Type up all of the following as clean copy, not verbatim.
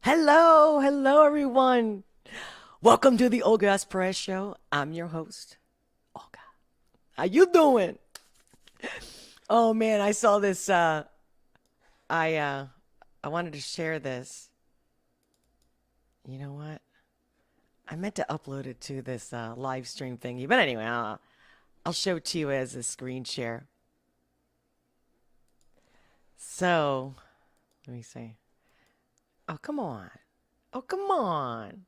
Hello everyone. Welcome to the Olga Pérez show. I'm your host, Olga. How you doing? Oh man, I saw this. I wanted to share this. You know what? I meant to upload it to this live stream thingy, but anyway, I'll show it to you as a screen share. So, let me see. Oh come on. Oh come on.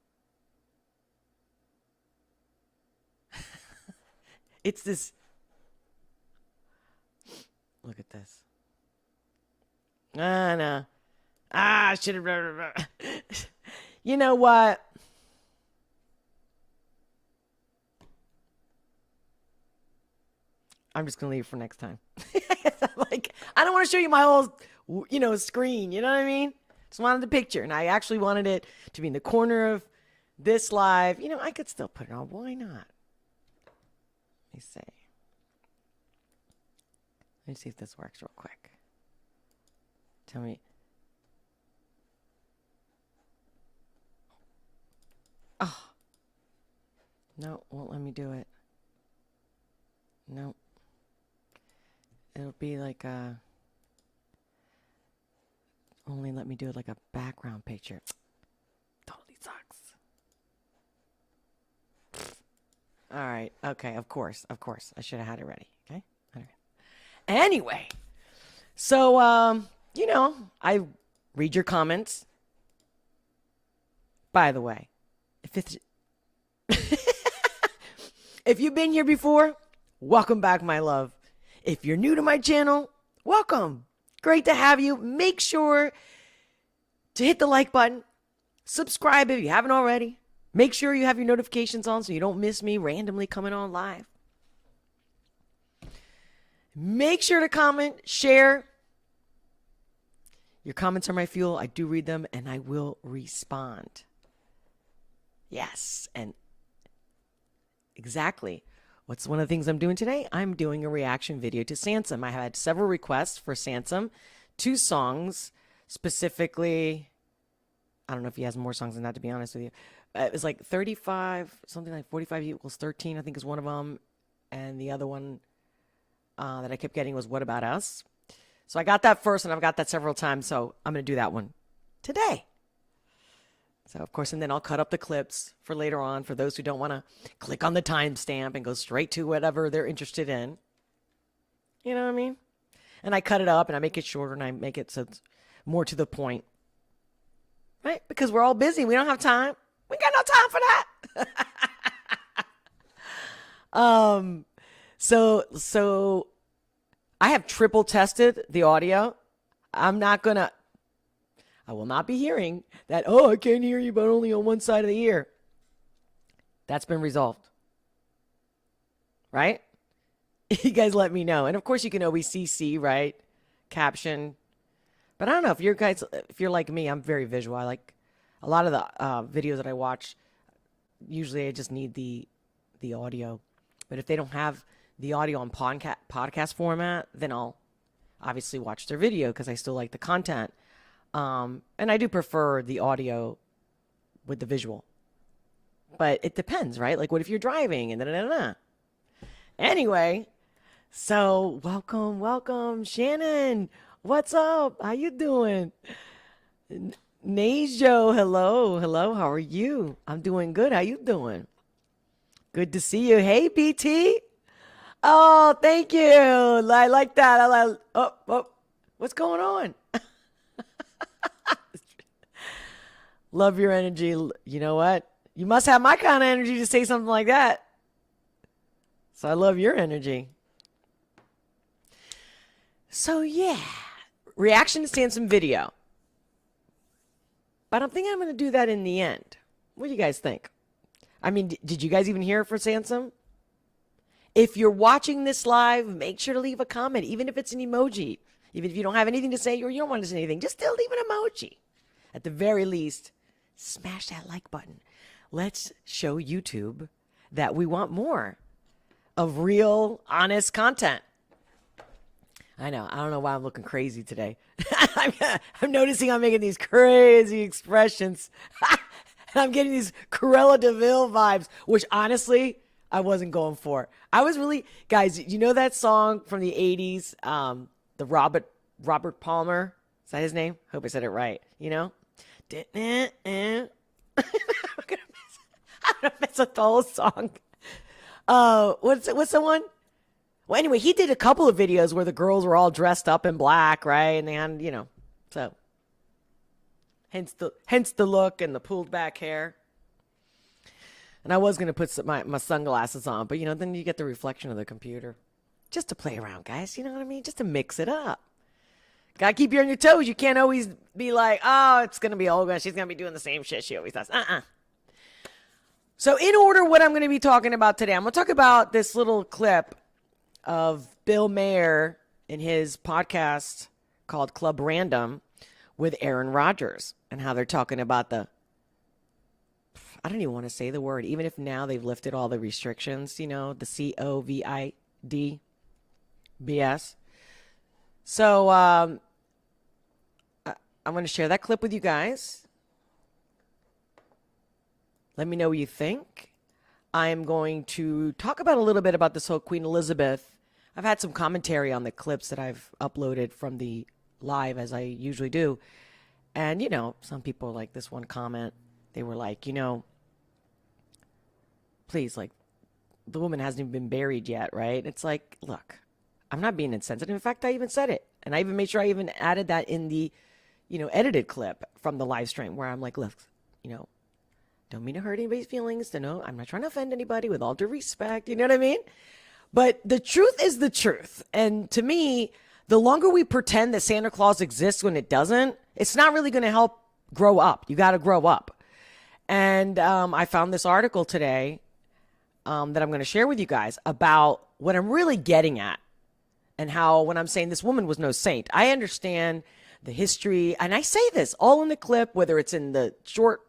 It's this. Look at this. No. I should have. You know what? I'm just gonna leave it for next time. Like, I don't want to show you my whole, screen. You know what I mean? Just wanted the picture, and I actually wanted it to be in the corner of this live. You know, I could still put it on. Why not? Let me see. Let me see if this works real quick. Tell me. Oh. No, won't let me do it. Nope. It'll be like a... Only let me do it like a background picture. Totally sucks. All right. Okay. Of course. I should have had it ready. Okay. All right. Anyway. So, I read your comments. By the way, if you've been here before, welcome back, my love. If you're new to my channel, welcome. Great to have you. Make sure to hit the like button. Subscribe if you haven't already. Make sure you have your notifications on so you don't miss me randomly coming on live. Make sure to comment, share. Your comments are my fuel. I do read them and I will respond. Yes, and exactly. What's one of the things I'm doing today? I'm doing a reaction video to Samson. I had several requests for Samson, 2 songs, specifically. I don't know if he has more songs than that, to be honest with you. It was like 35, something like 45 equals 13, I think is one of them. And the other one that I kept getting was What About Us? So I got that first, and I've got that several times, so I'm going to do that one today. So, of course, and then I'll cut up the clips for later on for those who don't want to click on the timestamp and go straight to whatever they're interested in. You know what I mean? And I cut it up, and I make it shorter, and I make it so it's more to the point. Right? Because we're all busy. We don't have time. We got no time for that. So I have triple tested the audio. I will not be hearing that, oh, I can't hear you, but only on one side of the ear. That's been resolved. Right? You guys let me know. And of course, you can always CC, right? Caption. But I don't know if if you're like me, I'm very visual. I like a lot of the videos that I watch. Usually I just need the audio. But if they don't have the audio on podcast format, then I'll obviously watch their video because I still like the content. And I do prefer the audio with the visual. But it depends, right? Like, what if you're driving and da-da-da-da? Anyway, so welcome, Shannon. What's up? How you doing? Najo, hello. How are you? I'm doing good. How you doing? Good to see you. Hey, BT. Oh, thank you. I like that. What's going on? Love your energy. You know what? You must have my kind of energy to say something like that. So I love your energy. So yeah, reaction to Samson video. But I'm thinking I'm going to do that in the end. What do you guys think? I mean, did you guys even hear it for Samson? If you're watching this live, make sure to leave a comment, even if it's an emoji. Even if you don't have anything to say or you don't want to say anything, just still leave an emoji. At the very least, smash that like button. Let's show YouTube that we want more of real, honest content. I know. I don't know why I'm looking crazy today. I'm noticing I'm making these crazy expressions. And I'm getting these Cruella de Vil vibes, which honestly, I wasn't going for. I was really, guys, you know that song from the 80s? The Robert Palmer? Is that his name? Hope I said it right. You know? I'm gonna mess up the whole song. What's the one? Well, anyway, he did a couple of videos where the girls were all dressed up in black, right? And they had, so hence the look and the pulled back hair. And I was gonna put my sunglasses on, but then you get the reflection of the computer, just to play around, guys. You know what I mean? Just to mix it up. Gotta keep you on your toes. You can't always be like, oh, it's gonna be Olga. She's gonna be doing the same shit she always does. So in order, what I'm gonna be talking about today, I'm gonna talk about this little clip of Bill Maher in his podcast called Club Random with Aaron Rodgers, and how they're talking about I don't even want to say the word, even if now they've lifted all the restrictions, the COVID BS. So I'm going to share that clip with you guys. Let me know what you think. I'm going to talk about a little bit about this whole Queen Elizabeth. I've had some commentary on the clips that I've uploaded from the live, as I usually do. And, some people, like this one comment, they were like, please, like, the woman hasn't even been buried yet, right? It's like, look, I'm not being insensitive. In fact, I even said it. And I even made sure I even added that in the, edited clip from the live stream, where I'm like, look, don't mean to hurt anybody's feelings. I'm not trying to offend anybody, with all due respect. You know what I mean? But the truth is the truth. And to me, the longer we pretend that Santa Claus exists when it doesn't, it's not really going to help grow up. You got to grow up. And I found this article today that I'm going to share with you guys about what I'm really getting at, and how, when I'm saying this woman was no saint, I understand the history. And I say this all in the clip, whether it's in the short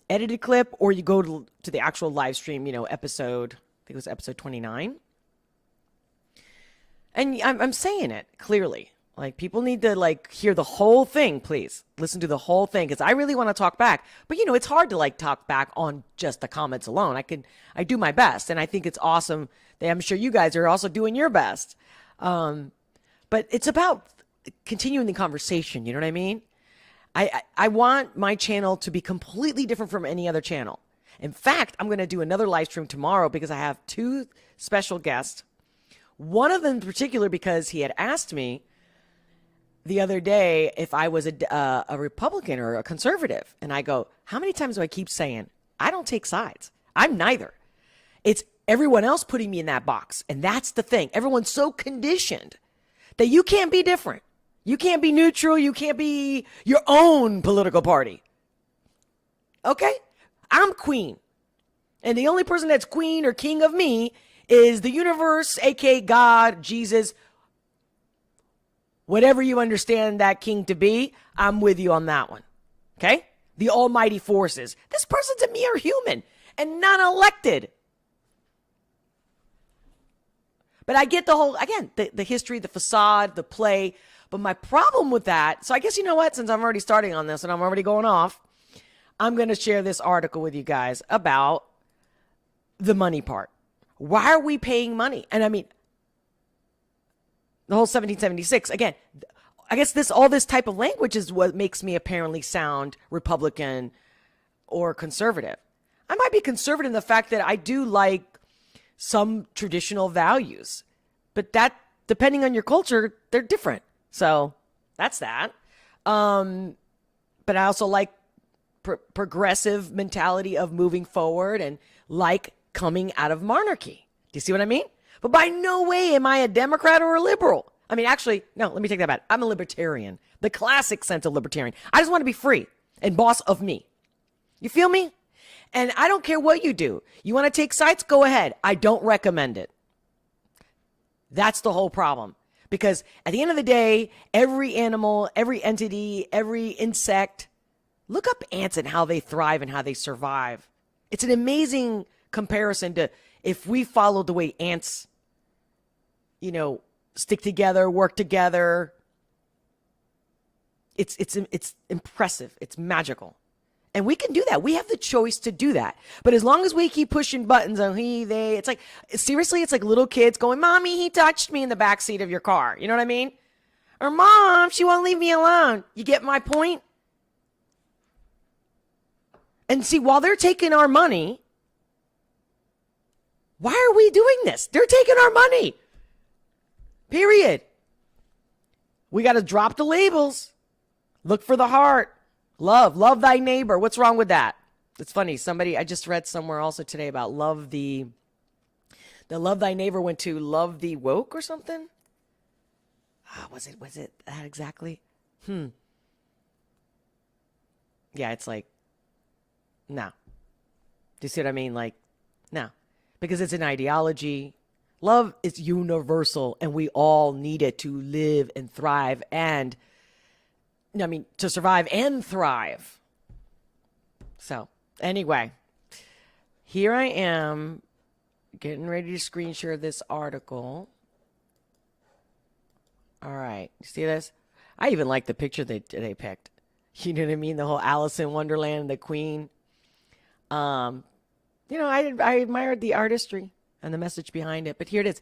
edited clip or you go to the actual live stream, episode, I think it was episode 29. And I'm saying it clearly. Like, people need to, hear the whole thing, please. Listen to the whole thing, because I really want to talk back. But, it's hard to, talk back on just the comments alone. I do my best, and I think it's awesome that I'm sure you guys are also doing your best. But it's about continuing the conversation, you know what I mean? I want my channel to be completely different from any other channel. In fact, I'm going to do another live stream tomorrow because I have two special guests. One of them in particular, because he had asked me the other day if I was a Republican or a conservative. And I go, how many times do I keep saying, I don't take sides. I'm neither. It's everyone else putting me in that box. And that's the thing. Everyone's so conditioned that you can't be different. You can't be neutral. You can't be your own political party. Okay? I'm queen. And the only person that's queen or king of me is the universe, aka God, Jesus. Whatever you understand that king to be, I'm with you on that one. Okay? The almighty forces. This person's a mere human and not elected. But I get the whole, again, the history, the facade, the play. But my problem with that, so I guess you know what? Since I'm already starting on this and I'm already going off, I'm going to share this article with you guys about the money part. Why are we paying money? And I mean, the whole 1776, again, I guess all this type of language is what makes me apparently sound Republican or conservative. I might be conservative in the fact that I do like some traditional values, but that, depending on your culture, they're different. So that's that. But I also like progressive mentality of moving forward and like coming out of monarchy. Do you see what I mean? But by no way am I a Democrat or a liberal. I mean, actually, no, let me take that back. I'm a libertarian. The classic sense of libertarian. I just want to be free and boss of me. You feel me? And I don't care what you do. You want to take sides? Go ahead. I don't recommend it. That's the whole problem. Because at the end of the day, every animal, every entity, every insect, look up ants and how they thrive and how they survive. It's an amazing comparison to if we followed the way ants, stick together, work together. It's impressive. It's magical. And we can do that. We have the choice to do that. But as long as we keep pushing buttons on he, they, it's like, seriously, it's like little kids going, Mommy, he touched me in the backseat of your car. You know what I mean? Or Mom, she won't leave me alone. You get my point? And see, while they're taking our money, why are we doing this? They're taking our money. Period. We got to drop the labels. Look for the heart. Love thy neighbor. What's wrong with that? It's funny. I just read somewhere also today about love thy neighbor went to love the woke or something. Was it that exactly? Yeah, it's like, no. Do you see what I mean? Like, no. Because it's an ideology. Love is universal and we all need it to live and thrive and to survive and thrive. So, anyway, here I am getting ready to screen share this article. All right. You see this? I even like the picture they picked. You know what I mean? The whole Alice in Wonderland, the Queen. I admired the artistry and the message behind it. But here it is.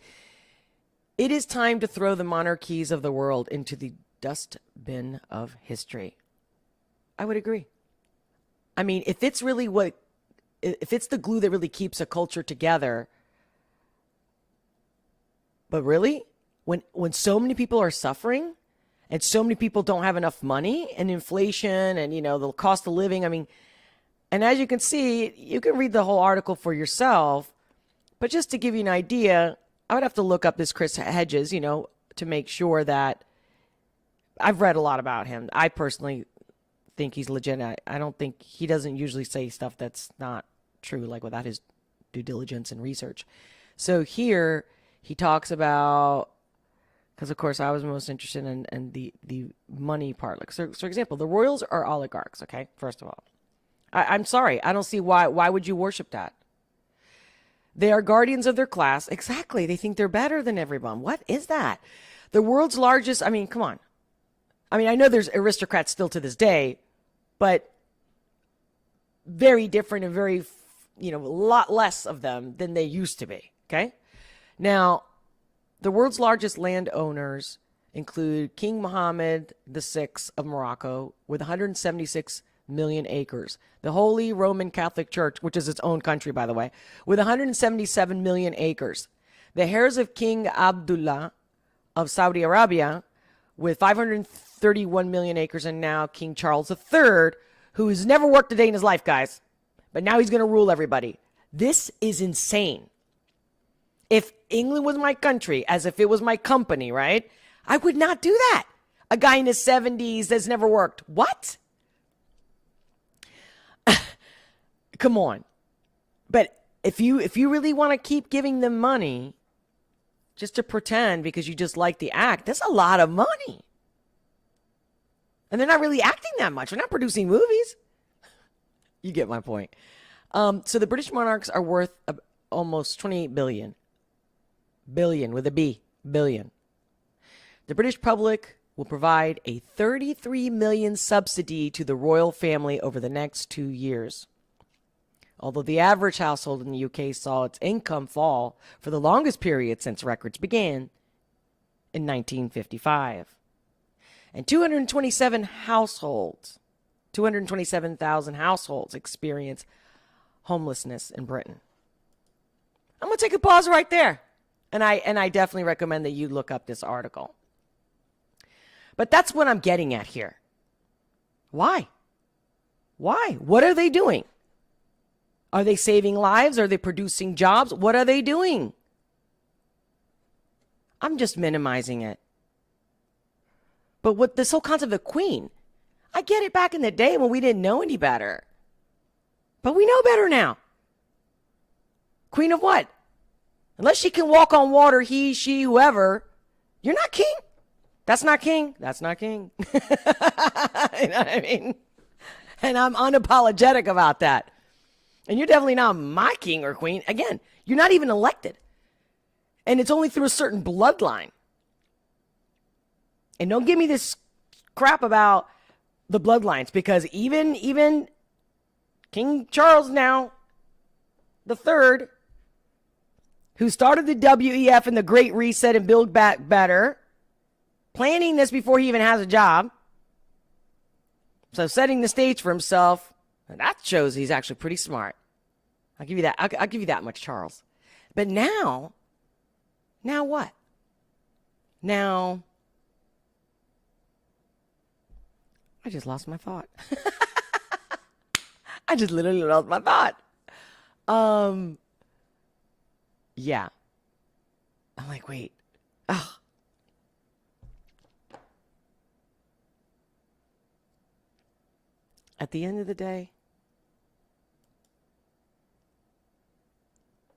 It is time to throw the monarchies of the world into the dustbin of history. I would agree. I mean, if it's the glue that really keeps a culture together, but really, when so many people are suffering and so many people don't have enough money and inflation and, the cost of living, and as you can see, you can read the whole article for yourself, but just to give you an idea, I would have to look up this Chris Hedges, to make sure that I've read a lot about him. I personally think he's legit. I don't think he doesn't usually say stuff that's not true, like without his due diligence and research. So here he talks about, because of course I was most interested in the money part. Like, so for example, the royals are oligarchs. Okay, first of all, I'm sorry, I don't see why would you worship that? They are guardians of their class. Exactly, they think they're better than everyone. What is that? The world's largest. Come on. I know there's aristocrats still to this day, but very different and very, a lot less of them than they used to be. Okay. Now, the world's largest landowners include King Mohammed VI of Morocco with 176 million acres. The Holy Roman Catholic Church, which is its own country, by the way, with 177 million acres. The heirs of King Abdullah of Saudi Arabia with 531 million acres, and now King Charles III, who has never worked a day in his life, guys. But now he's going to rule everybody. This is insane. If England was my country, as if it was my company, right? I would not do that. A guy in his 70s that's never worked. What? Come on. But if you really want to keep giving them money just to pretend because you just like the act, that's a lot of money. And they're not really acting that much. They're not producing movies. You get my point. So the British monarchs are worth almost 28 billion. Billion with a B. Billion. The British public will provide a 33 million subsidy to the royal family over the next 2 years. Although the average household in the UK saw its income fall for the longest period since records began in 1955. And 227,000 households experience homelessness in Britain. I'm going to take a pause right there. And I definitely recommend that you look up this article. But that's what I'm getting at here. Why? Why? What are they doing? Are they saving lives? Are they producing jobs? What are they doing? I'm just minimizing it. But what this whole concept of queen, I get it back in the day when we didn't know any better. But we know better now. Queen of what? Unless she can walk on water, he, she, whoever, you're not king. That's not king. That's not king. You know what I mean? And I'm unapologetic about that. And you're definitely not my king or queen. Again, you're not even elected. And it's only through a certain bloodline. And don't give me this crap about the bloodlines, because even King Charles now, the third, who started the WEF and the Great Reset and Build Back Better, planning this before he even has a job. So setting the stage for himself, that shows he's actually pretty smart. I'll give you that. I'll give you that much, Charles. But now what? Now, I just lost my thought. I just literally lost my thought. Yeah. I'm like, wait. Ugh. At the end of the day,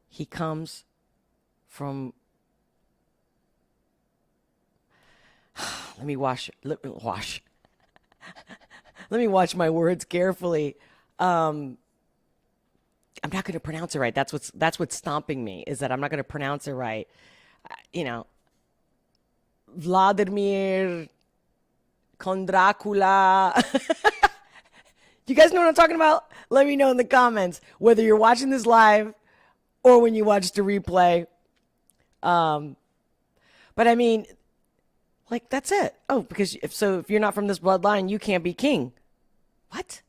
he comes from, let me watch my words carefully. I'm not going to pronounce it right. That's what's stomping me, is that I'm not going to pronounce it right. Vladimir Kondracula. You guys know what I'm talking about? Let me know in the comments, whether you're watching this live or when you watch the replay. But I mean, like, that's it. Oh, because if you're not from this bloodline, you can't be king. What?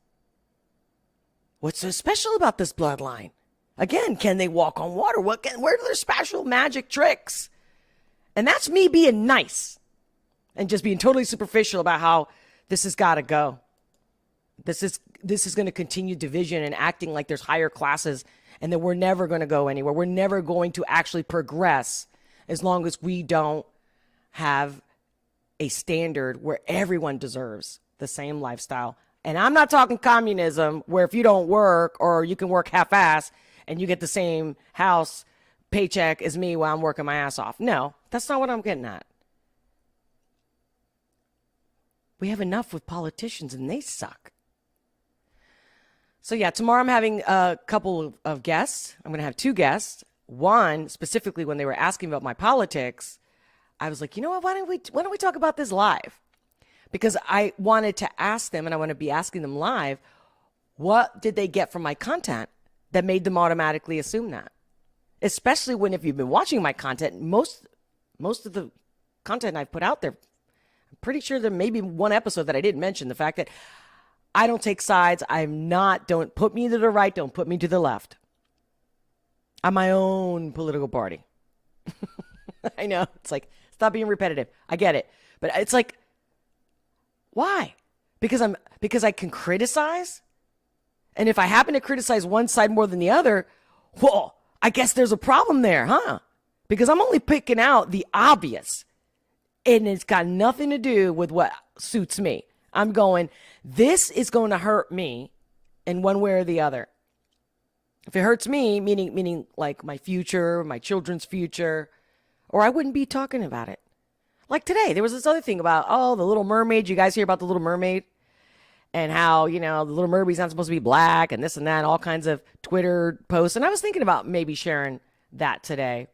What's so special about this bloodline? Again, can they walk on water? Where are their special magic tricks? And that's me being nice and just being totally superficial about how this has got to go. This is going to continue division and acting like there's higher classes and that we're never going to go anywhere. We're never going to actually progress as long as we don't have a standard where everyone deserves the same lifestyle. And I'm not talking communism, where if you don't work, or you can work half-ass and you get the same house paycheck as me while I'm working my ass off. No, that's not what I'm getting at. We have enough with politicians and they suck. So yeah, tomorrow I'm having a couple of guests. I'm going to have two guests. One, specifically when they were asking about my politics, I was like, you know what, why don't we talk about this live? Because I wanted to ask them, and I want to be asking them live, what did they get from my content that made them automatically assume that? Especially when, if you've been watching my content, most of the content I've put out there, I'm pretty sure there may be one episode that I didn't mention, the fact that I don't take sides. Don't put me to the right, don't put me to the left. I'm my own political party. I know, it's like, stop being repetitive. I get it. But it's like, why? Because I can criticize? And if I happen to criticize one side more than the other, well, I guess there's a problem there, huh? Because I'm only picking out the obvious. And it's got nothing to do with what suits me. I'm going, this is going to hurt me in one way or the other. If it hurts me, meaning like my future, my children's future, or I wouldn't be talking about it. Like today, there was this other thing about, the Little Mermaid. You guys hear about the Little Mermaid? And how, the Little Mermaid's not supposed to be black and this and that, all kinds of Twitter posts. And I was thinking about maybe sharing that today.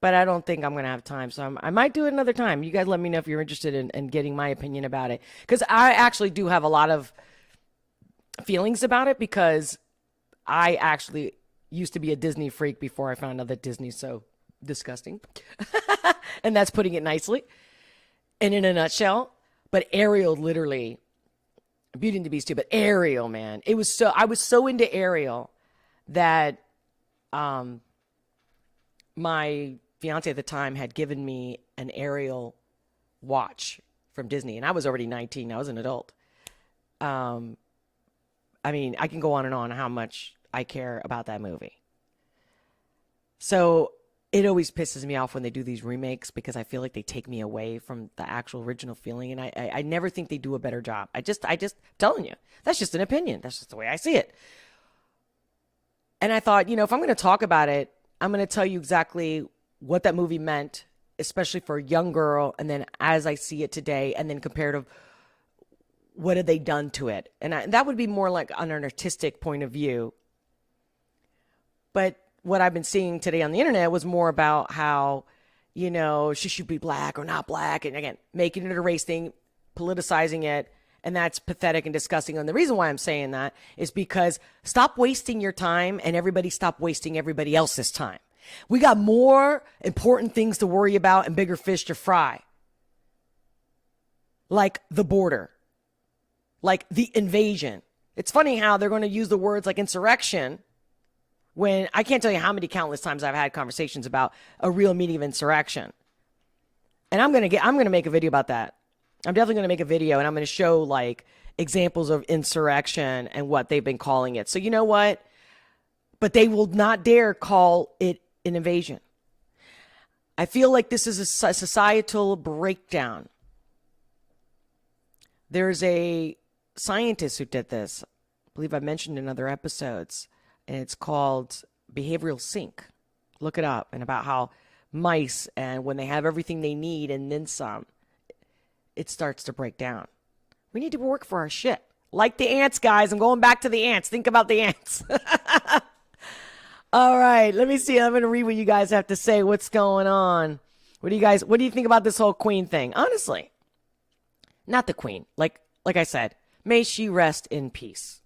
But I don't think I'm going to have time. So I might do it another time. You guys let me know if you're interested in getting my opinion about it. Because I actually do have a lot of feelings about it, because I actually used to be a Disney freak before I found out that Disney's so disgusting. And that's putting it nicely and in a nutshell. But Ariel, literally, Beauty and the Beast too, but Ariel, man, I was so into Ariel that my fiance at the time had given me an Ariel watch from Disney, and I was already 19. I was an adult. I mean, I can go on and on how much I care about that movie. So it always pisses me off when they do these remakes, because I feel like they take me away from the actual original feeling. And I never think they do a better job. I just telling you, that's just an opinion. That's just the way I see it. And I thought, if I'm going to talk about it, I'm going to tell you exactly what that movie meant, especially for a young girl. And then as I see it today, and then comparative, what have they done to it? And that would be more like on an artistic point of view. But what I've been seeing today on the internet was more about how, she should be black or not black. And again, making it a race thing, politicizing it. And that's pathetic and disgusting. And the reason why I'm saying that is because stop wasting your time and everybody stop wasting everybody else's time. We got more important things to worry about and bigger fish to fry. Like the border, like the invasion. It's funny how they're going to use the words like insurrection when I can't tell you how many countless times I've had conversations about a real meaning of insurrection. And I'm going to make a video about that. I'm definitely going to make a video and I'm going to show like examples of insurrection and what they've been calling it. So you know what? But they will not dare call it an invasion. I feel like this is a societal breakdown. There's a scientist who did this. I believe I mentioned in other episodes. And it's called behavioral sync. Look it up. And about how mice, and when they have everything they need and then some, it starts to break down. We need to work for our shit. Like the ants, guys. I'm going back to the ants. Think about the ants. All right. Let me see. I'm going to read what you guys have to say. What's going on? What do you think about this whole queen thing? Honestly, not the queen. Like I said, may she rest in peace.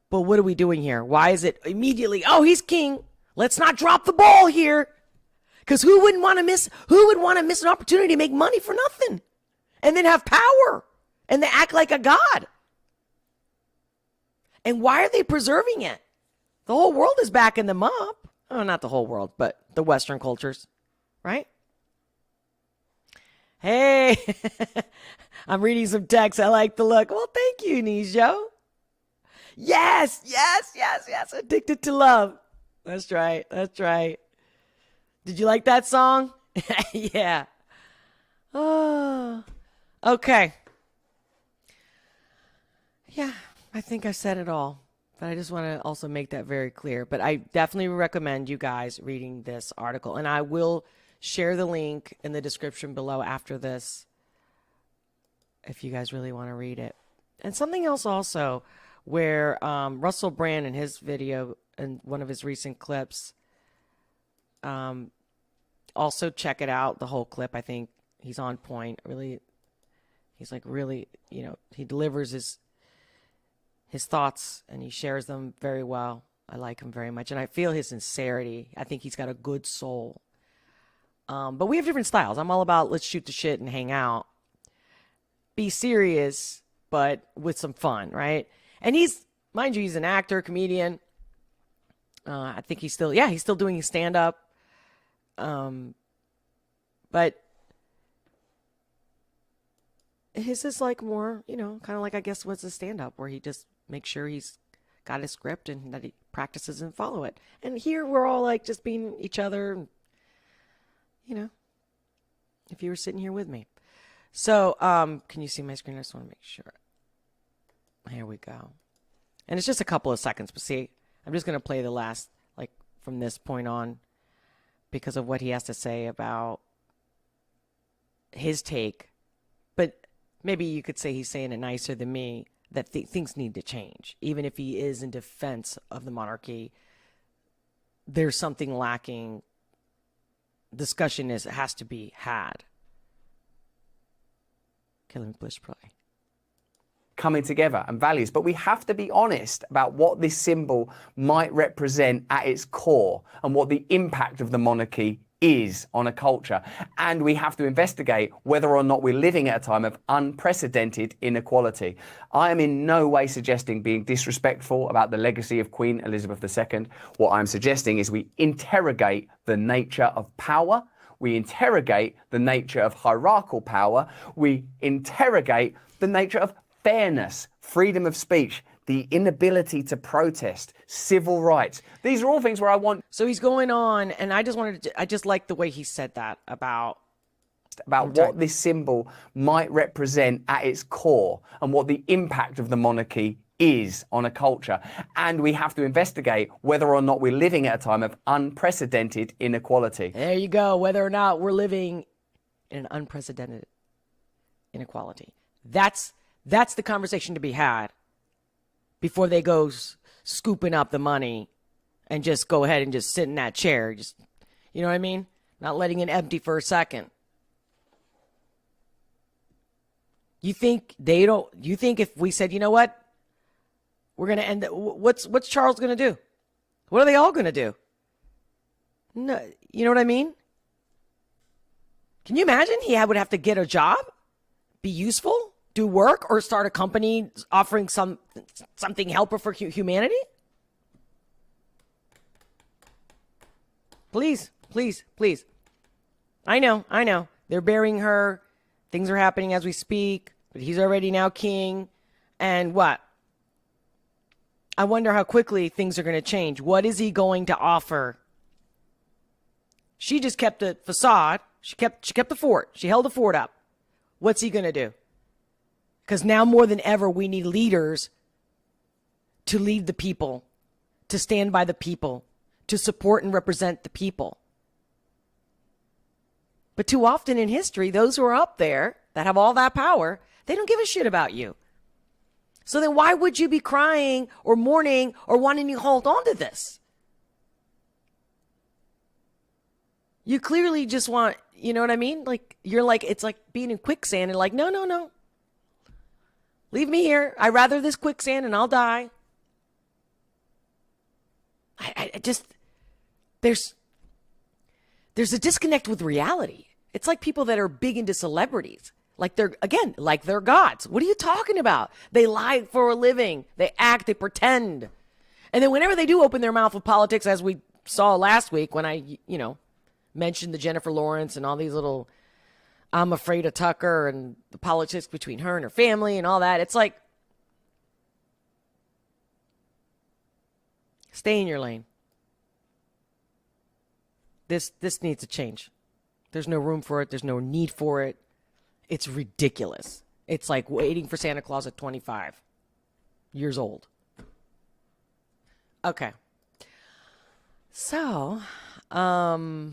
But what are we doing here? Why is it immediately, oh, he's king. Let's not drop the ball here. Because who would want to miss an opportunity to make money for nothing? And then have power. And they act like a god. And why are they preserving it? The whole world is backing them up. Oh, not the whole world, but the Western cultures. Right? Hey, I'm reading some text. I like the look. Well, thank you, Nijo. Yes. Addicted to love. That's right. Did you like that song? Yeah. Oh, okay. Yeah, I think I said it all. But I just want to also make that very clear. But I definitely recommend you guys reading this article. And I will share the link in the description below after this if you guys really want to read it. And something else also where Russell Brand in his video in one of his recent clips, also check it out, the whole clip. I think he's on point. Really, he's like really, he delivers his thoughts and he shares them very well. I like him very much. And I feel his sincerity. I think he's got a good soul. But we have different styles. I'm all about let's shoot the shit and hang out. Be serious, but with some fun, right? And mind you, he's an actor, comedian. I think he's still doing his stand-up. But his is like more, kind of like, I guess, what's a stand-up, where he just makes sure he's got his script and that he practices and follow it. And here we're all like just being each other, if you were sitting here with me. So, can you see my screen? I just want to make sure. Here we go. And it's just a couple of seconds, but see, I'm just going to play the last, like, from this point on, because of what he has to say about his take. But maybe you could say he's saying it nicer than me, that things need to change. Even if he is in defense of the monarchy, there's something lacking. Discussion has to be had. Okay, let me push play. Coming together and values, but we have to be honest about what this symbol might represent at its core and what the impact of the monarchy is on a culture. And we have to investigate whether or not we're living at a time of unprecedented inequality. I am in no way suggesting being disrespectful about the legacy of Queen Elizabeth II. What I'm suggesting is we interrogate the nature of power. We interrogate the nature of hierarchical power. We interrogate the nature of fairness, freedom of speech, the inability to protest, civil rights. These are all things where I want. So he's going on, and I just like the way he said that about what this symbol might represent at its core and what the impact of the monarchy is on a culture. And we have to investigate whether or not we're living at a time of unprecedented inequality. There you go. Whether or not we're living in an unprecedented inequality. That's the conversation to be had before they go scooping up the money and just go ahead and just sit in that chair. Just, you know what I mean? not letting it empty for a second. You think they don't, you think if we said, you know what, we're going to end it, what's Charles going to do? What are they all going to do? No, you know what I mean? Can you imagine he would have to get a job, be useful, do work, or start a company offering something helpful for humanity? Please, please, please. I know. They're burying her. Things are happening as we speak, but he's already now king. And what? I wonder how quickly things are going to change. What is he going to offer? She just kept the facade. She kept the fort. She held the fort up. What's he going to do? Because now more than ever, we need leaders to lead the people, to stand by the people, to support and represent the people. But too often in history, those who are up there that have all that power, they don't give a shit about you. So then why would you be crying or mourning or wanting to hold on to this? You clearly just want, you know what I mean? Like, you're like, it's like being in quicksand and like, no. Leave me here. I'd rather this quicksand and I'll die. I just, there's a disconnect with reality. It's like people that are big into celebrities. Like they're gods. What are you talking about? They lie for a living. They act, they pretend. And then whenever they do open their mouth with politics, as we saw last week when I, mentioned the Jennifer Lawrence and all these little, I'm afraid of Tucker and the politics between her and her family and all that. It's like, stay in your lane. This needs to change. There's no room for it. There's no need for it. It's ridiculous. It's like waiting for Santa Claus at 25 years old. Okay. So, oh,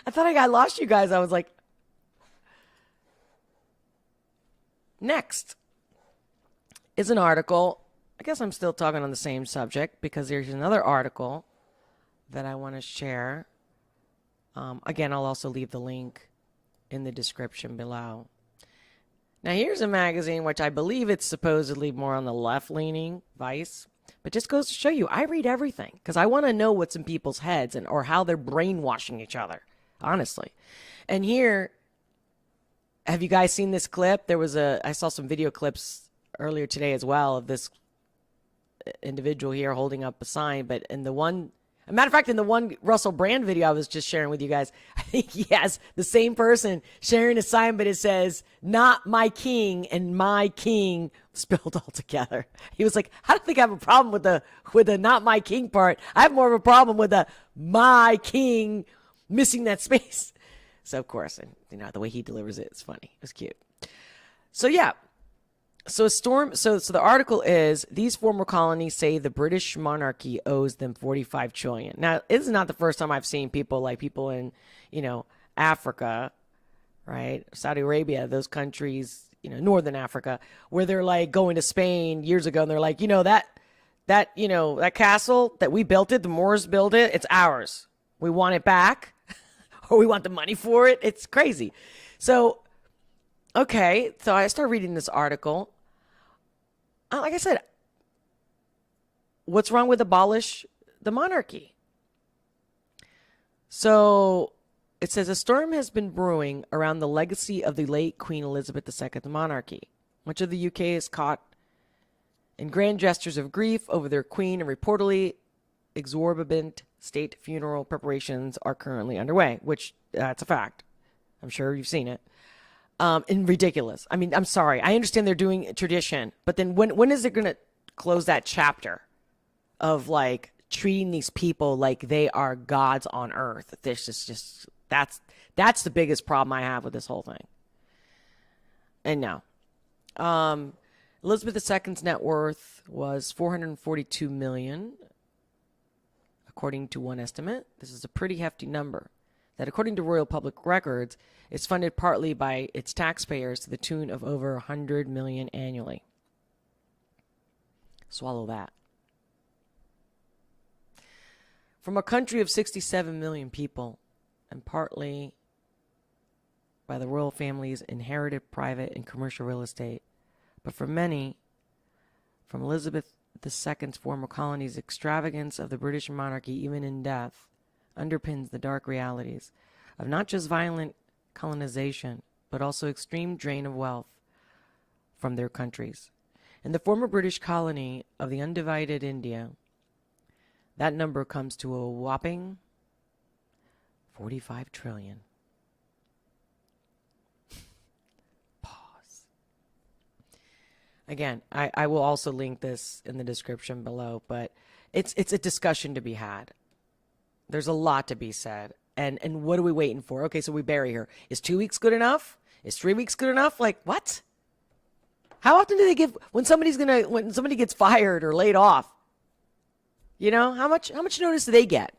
I thought I lost you guys. I was like, next is an article. I guess I'm still talking on the same subject because there's another article that I want to share. Again, I'll also leave the link in the description below. Now, here's a magazine which I believe it's supposedly more on the left-leaning, Vice, but just goes to show you, I read everything because I want to know what's in people's heads or how they're brainwashing each other, honestly. And here, have you guys seen this clip? I saw some video clips earlier today as well of this individual here holding up a sign, but in the one, a matter of fact, in the one Russell Brand video I was just sharing with you guys, I think he has the same person sharing a sign, but it says, "Not my king," and "my king" spelled all together. He was like, I don't think I have a problem with the "not my king" part. I have more of a problem with the "my king" missing that space. So of course, and the way he delivers it is funny. It was cute. So yeah. So the article is, these former colonies say the British monarchy owes them $45 trillion. Now, this is not the first time I've seen people in, Africa, right? Saudi Arabia, those countries, Northern Africa, where they're like going to Spain years ago and they're like, that castle that we built it, the Moors built it, it's ours. We want it back or we want the money for it. It's crazy. So, okay. So I start reading this article. Like I said, what's wrong with abolish the monarchy? So it says, a storm has been brewing around the legacy of the late Queen Elizabeth II monarchy. Much of the UK is caught in grand gestures of grief over their queen, and reportedly exorbitant state funeral preparations are currently underway, which that's a fact. I'm sure you've seen it. And ridiculous. I mean, I'm sorry. I understand they're doing tradition, but then when is it going to close that chapter of like treating these people like they are gods on earth? This is just that's the biggest problem I have with this whole thing. And no, Elizabeth II's net worth was $442 million, according to one estimate. This is a pretty hefty number. That, according to Royal Public Records, is funded partly by its taxpayers to the tune of over $100 million annually. Swallow that. From a country of 67 million people, and partly by the royal family's inherited private and commercial real estate, but for many, from Elizabeth II's former colonies, extravagance of the British monarchy, even in death, underpins the dark realities of not just violent colonization, but also extreme drain of wealth from their countries. In the former British colony of the undivided India, that number comes to a whopping 45 trillion. Pause. Again, I will also link this in the description below, but it's a discussion to be had. There's a lot to be said. And what are we waiting for? Okay, so we bury her. Is 2 weeks good enough? Is 3 weeks good enough? Like, what? How often do they give when somebody gets fired or laid off? You know, how much notice do they get?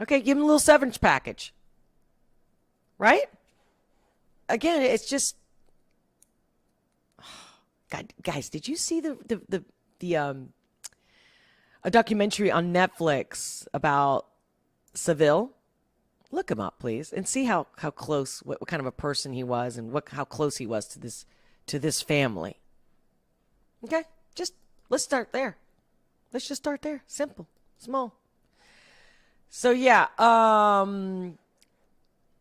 Okay, give them a little severance package. Right? Again, it's just God, guys, did you see a documentary on Netflix about Seville? Look him up, please, and see how close, what kind of a person he was, and how close he was to this family. Okay, let's start there. Let's just start there. Simple, small. So yeah,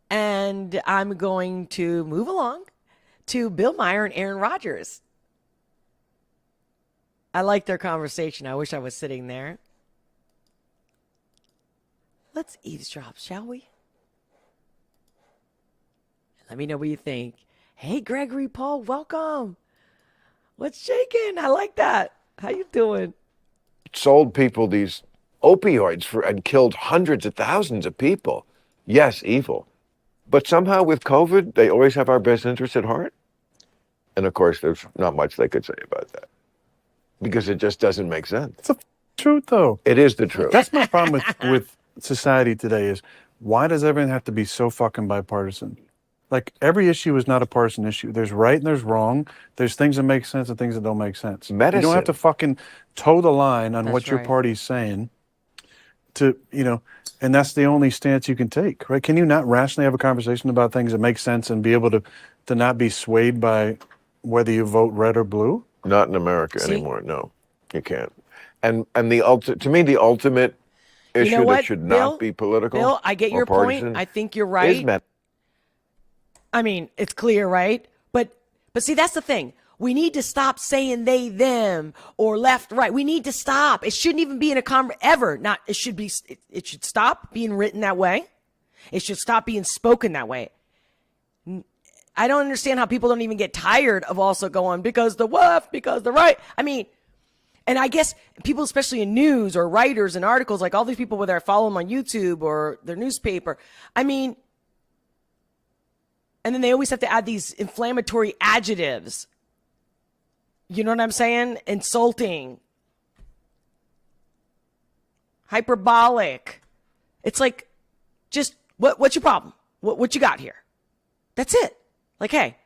and I'm going to move along to Bill Maher and Aaron Rodgers. I like their conversation. I wish I was sitting there. Let's eavesdrop, shall we? Let me know what you think. Hey, Gregory Paul, welcome. What's shaking? I like that. How you doing? Sold people these opioids and killed hundreds of thousands of people. Yes, evil. But somehow with COVID, they always have our best interests at heart. And of course, there's not much they could say about that because it just doesn't make sense. It's the truth, though. It is the truth. That's my problem with society today is why does everything have to be so fucking bipartisan? Like, every issue is not a partisan issue. There's right and there's wrong. There's things that make sense and things that don't make sense. Medicine. You don't have to fucking toe the line on That's what your right. party's saying to, and that's the only stance you can take, right? Can you not rationally have a conversation about things that make sense and be able to not be swayed by whether you vote red or blue? Not in America See? anymore. No, you can't. And to me, the ultimate You issue know what, that should Bill? not be political. Bill, I get or your point. partisan I think you're is right. I mean, it's clear, right? But see, that's the thing. We need to stop saying they, them, or left, right. We need to stop. It shouldn't even be in a ever. Not. It should be. It should stop being written that way. It should stop being spoken that way. I don't understand how people don't even get tired of also going because the left, because the right. I mean, and I guess people, especially in news or writers and articles, like all these people, whether I follow them on YouTube or their newspaper. I mean. And then they always have to add these inflammatory adjectives. You know what I'm saying? Insulting. Hyperbolic. It's like, just, what's your problem? What you got here? That's it. Like, hey,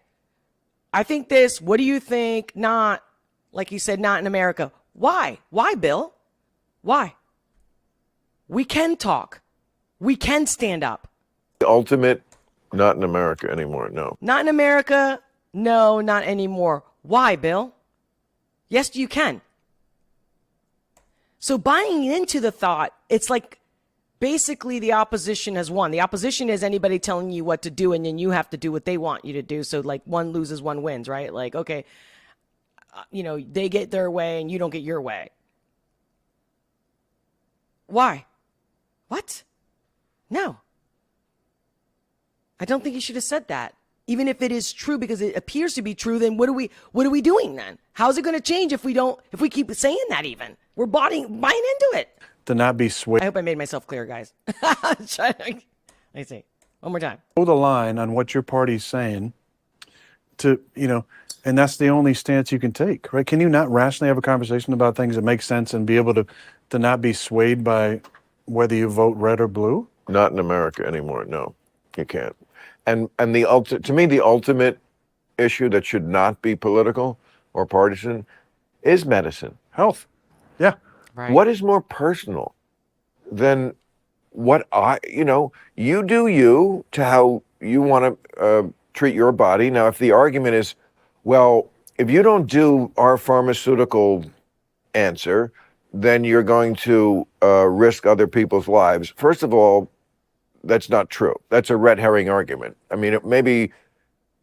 I think this. What do you think? Not, like you said, not in America. Why? Why, Bill? Why? We can talk. We can stand up. the ultimate. Not in America anymore. No. Not in America. No, not anymore. Why, Bill? Yes, you can. So buying into the thought, it's like basically the opposition has won. The opposition is anybody telling you what to do, and then you have to do what they want you to do. So like one loses, one wins, right? Like, okay, they get their way and you don't get your way. Why? What? No. I don't think you should have said that. Even if it is true, because it appears to be true, then what are we doing then? How's it going to change if we keep saying that even? We're buying into it. To not be swayed. I hope I made myself clear, guys. Let me see. One more time. Toe the line on what your party's saying to, and that's the only stance you can take, right? Can you not rationally have a conversation about things that make sense and be able to not be swayed by whether you vote red or blue? Not in America anymore. No, you can't. And to me, the ultimate issue that should not be political or partisan is medicine, health. Yeah. Right. What is more personal then you do you to how you want to treat your body. Now, if the argument is, well, if you don't do our pharmaceutical answer, then you're going to risk other people's lives. First of all, that's not true. That's a red herring argument. I mean, maybe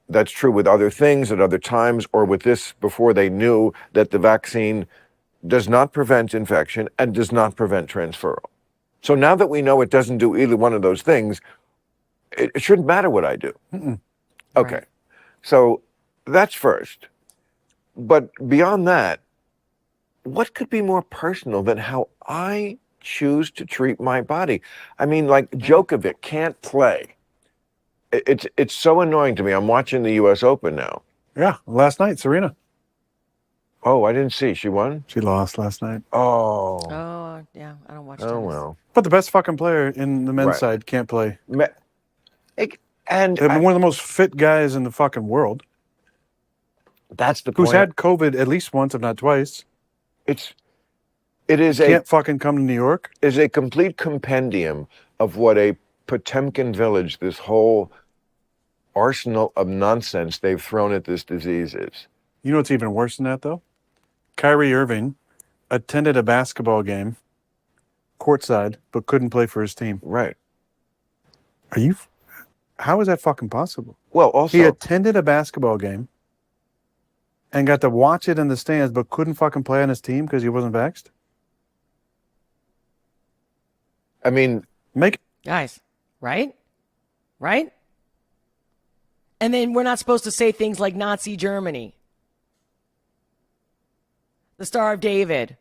that's true with other things at other times, or with this before they knew that the vaccine does not prevent infection and does not prevent transferal. So now that we know it doesn't do either one of those things, it shouldn't matter what I do. Okay. Right. So that's first. But beyond that, what could be more personal than how I choose to treat my body? I mean, like Djokovic can't play. It's so annoying to me. I'm watching the U.S. Open now. Yeah, last night, Serena. Oh, I didn't see. She won? She lost last night. Oh. Oh, yeah. I don't watch Oh, tennis. well. But the best fucking player in the men's Right. side can't play. And One of the most fit guys in the fucking world, that's the who's point. had COVID at least once, if not twice. It is Can't fucking come to New York. is a complete compendium of what a Potemkin village, this whole arsenal of nonsense they've thrown at this disease is. You know what's even worse than that, though? Kyrie Irving attended a basketball game courtside, but couldn't play for his team. Right. How is that fucking possible? Well, also, He attended a basketball game and got to watch it in the stands, but couldn't fucking play on his team because he wasn't vaxxed? I mean, Guys, right? Right? And then we're not supposed to say things like Nazi Germany, the Star of David.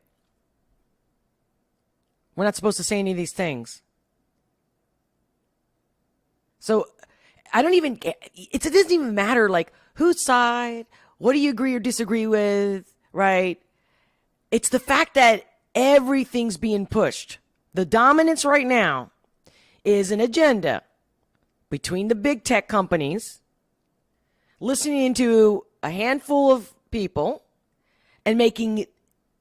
We're not supposed to say any of these things. So I don't even, it doesn't even matter like whose side, what do you agree or disagree with, right? It's the fact that everything's being pushed. The dominance right now is an agenda between the big tech companies, listening to a handful of people, and making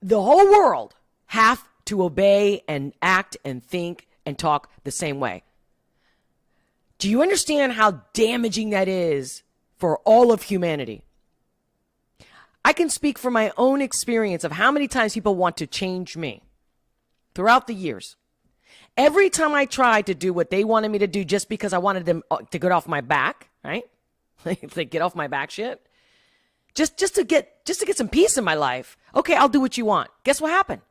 the whole world have to obey and act and think and talk the same way. Do you understand how damaging that is for all of humanity? I can speak from my own experience of how many times people want to change me throughout the years. Every time I tried to do what they wanted me to do just because I wanted them to get off my back, right? Like get off my back shit. Just to get some peace in my life. Okay, I'll do what you want. Guess what happened?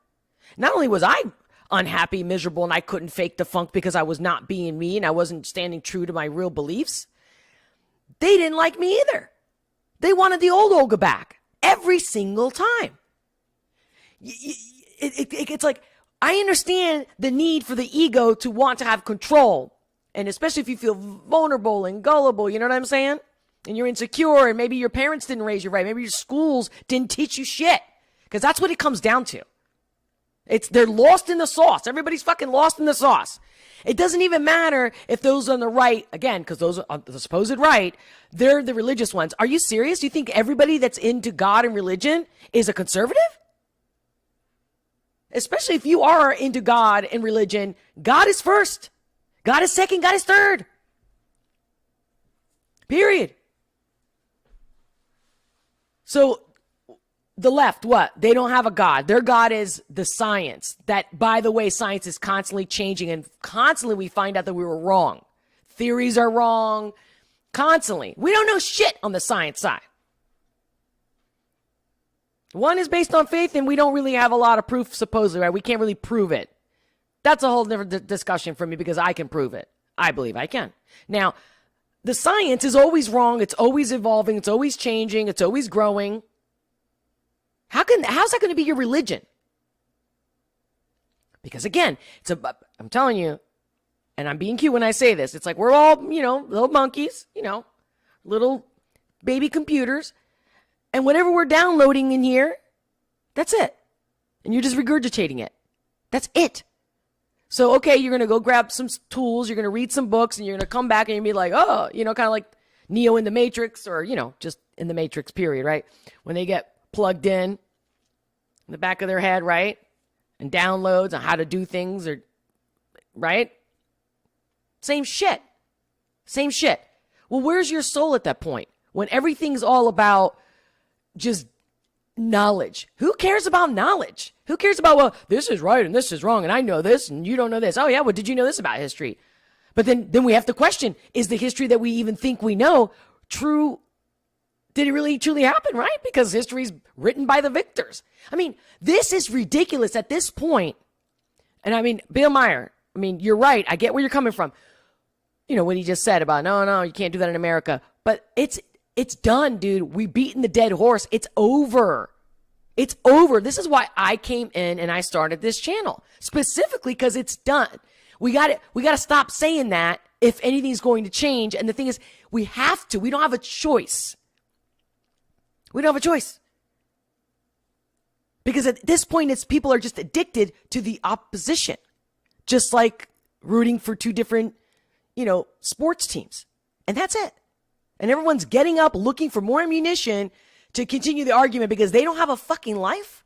Not only was I unhappy, miserable, and I couldn't fake the funk because I was not being me and I wasn't standing true to my real beliefs, they didn't like me either. They wanted the old Olga back every single time. It's like, I understand the need for the ego to want to have control. And especially if you feel vulnerable and gullible, you know what I'm saying? And you're insecure and maybe your parents didn't raise you right. Maybe your schools didn't teach you shit. Because that's what it comes down to. They're lost in the sauce. Everybody's fucking lost in the sauce. It doesn't even matter if those on the right, again, because those are the supposed right, they're the religious ones. Are you serious? Do you think everybody that's into God and religion is a conservative? Especially if you are into God and religion, God is first. God is second. God is third. Period. So the left, what? They don't have a God. Their God is the science. That, by the way, science is constantly changing and constantly we find out that we were wrong. Theories are wrong. Constantly. We don't know shit on the science side. One is based on faith and we don't really have a lot of proof, supposedly, right? We can't really prove it. That's a whole different discussion for me because I can prove it. I believe I can. Now, the science is always wrong. It's always evolving. It's always changing. It's always growing. How's that going to be your religion? Because again, I'm telling you, and I'm being cute when I say this, it's like we're all, little monkeys, little baby computers. And whatever we're downloading in here, that's it. And you're just regurgitating it. That's it. So, okay, you're going to go grab some tools, you're going to read some books, and you're going to come back and you're going to be like, oh, kind of like Neo in the Matrix, or, just in the Matrix period, right? When they get plugged in the back of their head, right? And downloads on how to do things or right? Same shit. Same shit. Well, where's your soul at that point? When everything's all about just knowledge. Who cares about knowledge? Who cares about, well, this is right and this is wrong and I know this and you don't know this. Oh yeah, well, did you know this about history? But then we have to question, is the history that we even think we know true? Did it really truly happen, right? Because history's written by the victors. I mean, this is ridiculous at this point. And I mean, Bill Maher, I mean, you're right. I get where you're coming from. You know, what he just said about, no, you can't do that in America. But it's done, dude. We've beaten the dead horse. It's over. It's over. This is why I came in and I started this channel. Specifically because it's done. We got to stop saying that if anything's going to change. And the thing is, we have to. We don't have a choice. We don't have a choice. Because at this point, it's people are just addicted to the opposition. Just like rooting for two different, sports teams. And that's it. And everyone's getting up looking for more ammunition to continue the argument because they don't have a fucking life.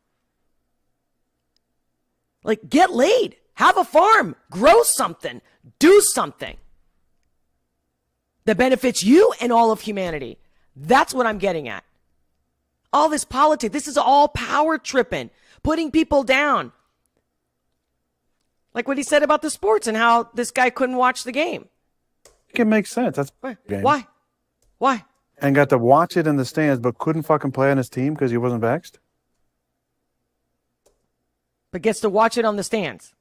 Like, get laid. Have a farm. Grow something. Do something that benefits you and all of humanity. That's what I'm getting at. All this politics, this is all power tripping, putting people down. Like what he said about the sports and how this guy couldn't watch the game. It can make sense. That's Why? Why? And got to watch it in the stands, but couldn't fucking play on his team because he wasn't vaxxed? But gets to watch it on the stands.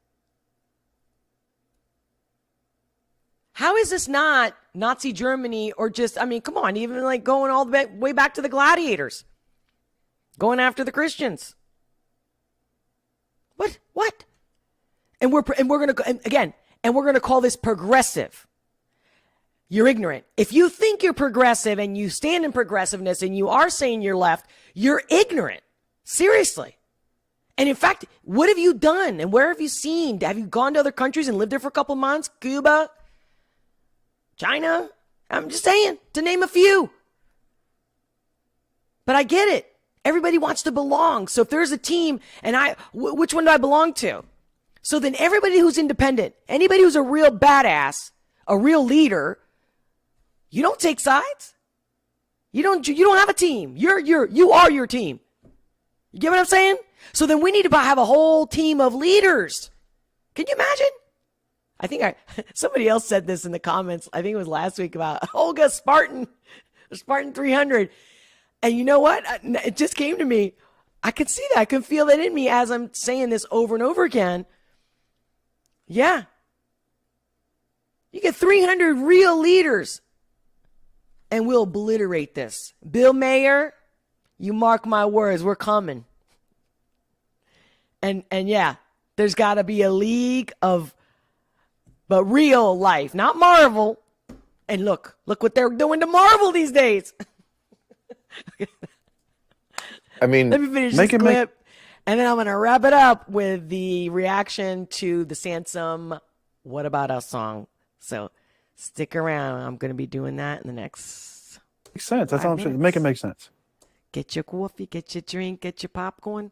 How is this not Nazi Germany or just, I mean, come on, even like going all the way back to the gladiators. Going after the Christians. What? And we're going to call this progressive. You're ignorant. If you think you're progressive and you stand in progressiveness and you are saying you're left, you're ignorant. Seriously. And in fact, what have you done? And where have you seen? Have you gone to other countries and lived there for a couple of months? Cuba? China? I'm just saying, to name a few. But I get it. Everybody wants to belong. So if there's a team and which one do I belong to? So then everybody who's independent, anybody who's a real badass, a real leader, you don't take sides. You don't have a team. You are your team. You get what I'm saying? So then we need to have a whole team of leaders. Can you imagine? I think somebody else said this in the comments. I think it was last week about Olga Spartan 300. And you know what? It just came to me. I could see that. I can feel that in me as I'm saying this over and over again. Yeah. You get 300 real leaders and we'll obliterate this. Bill Maher, you mark my words, we're coming. And yeah, there's got to be a league of, but real life, not Marvel. And look what they're doing to Marvel these days. I mean, let me finish this clip, and then I'm going to wrap it up with the reaction to the Samson "What About Us" song. So stick around. I'm going to be doing that in the next. Makes sense. That's all I'm saying. Make it make sense. Get your coffee, get your drink, get your popcorn.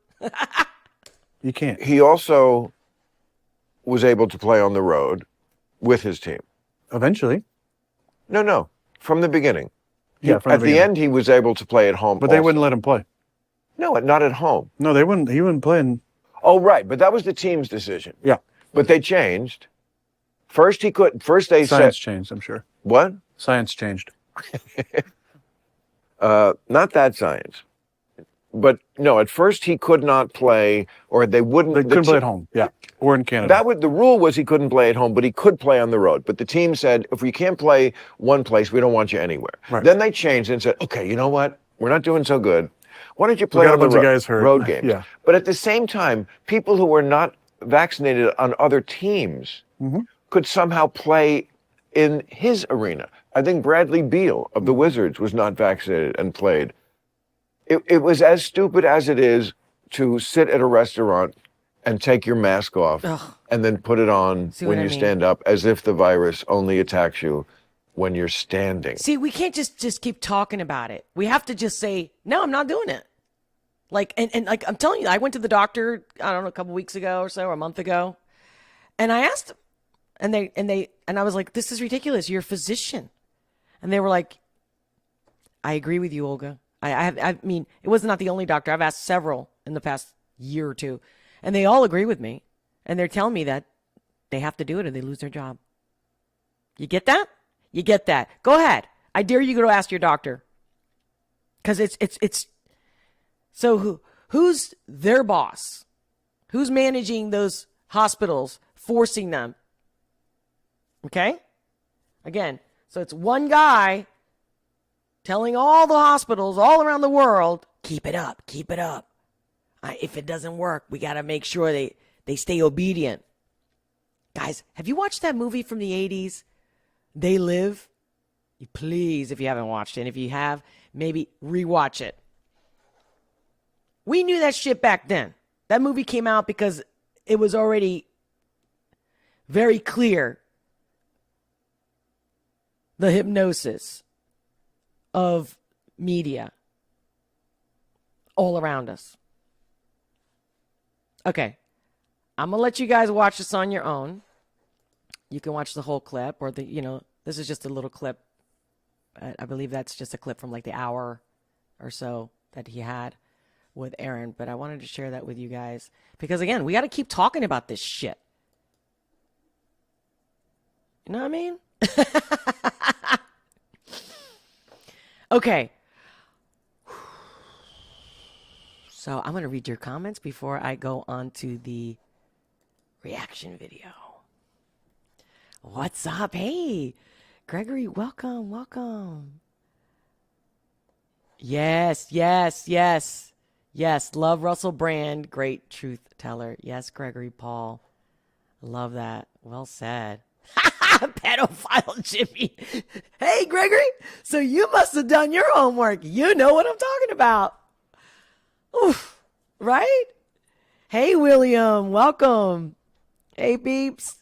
You can't. he also was able to play on the road with his team. Eventually. No, from the beginning. Yeah, from At the the beginning. end, he was able to play at home. But they wouldn't let him play. No, not at home. No, they wouldn't. He wouldn't play. Oh, right. But that was the team's decision. Yeah. But they changed. First, he couldn't. First, they Science said. changed, I'm sure. What? Science changed. Not that science. But no, at first he could not play, or they wouldn't. They couldn't play at home. Yeah. Or in Canada. The rule was he couldn't play at home, but he could play on the road. But the team said, if we can't play one place, we don't want you anywhere. Right. Then they changed and said, okay, you know what? We're not doing so good. Why don't you play got a on the bunch of guys hurt. road games? Yeah. But at the same time, people who were not vaccinated on other teams could somehow play in his arena. I think Bradley Beal of the Wizards was not vaccinated and played. It was as stupid as it is to sit at a restaurant and take your mask off and then put it on when you stand up, as if the virus only attacks you when you're standing. See, we can't just keep talking about it. We have to just say, no, I'm not doing it. Like, and like, I'm telling you, I went to the doctor, I don't know, a couple weeks ago or so, or a month ago. And I asked him, And I was like, this is ridiculous. You're a physician. And they were like, I agree with you, Olga. I mean, it was not the only doctor. I've asked several in the past year or two, and they all agree with me. And they're telling me that they have to do it or they lose their job. You get that? You get that. Go ahead. I dare you to go ask your doctor. Because it's so who's their boss? Who's managing those hospitals, forcing them? Okay? Again, so it's one guy telling all the hospitals all around the world, keep it up, keep it up. If it doesn't work, we got to make sure they stay obedient. Guys, have you watched that movie from the 80s, They Live? Please, if you haven't watched it, and if you have, maybe rewatch it. We knew that shit back then. That movie came out because it was already very clear the hypnosis of media all around us. Okay, I'm gonna let you guys watch this on your own. You can watch the whole clip, or this is just a little clip. I believe that's just a clip from like the hour or so that he had with Aaron, but I wanted to share that with you guys because again, we got to keep talking about this shit. You know what I mean? Okay. So I'm going to read your comments before I go on to the reaction video. What's up? Hey, Gregory, welcome, welcome. Yes. Love Russell Brand. Great truth teller. Yes, Gregory Paul. Love that. Well said. Pedophile Jimmy. Hey, Gregory. So you must have done your homework. You know what I'm talking about. Oof. Right? Hey, William. Welcome. Hey, Beeps.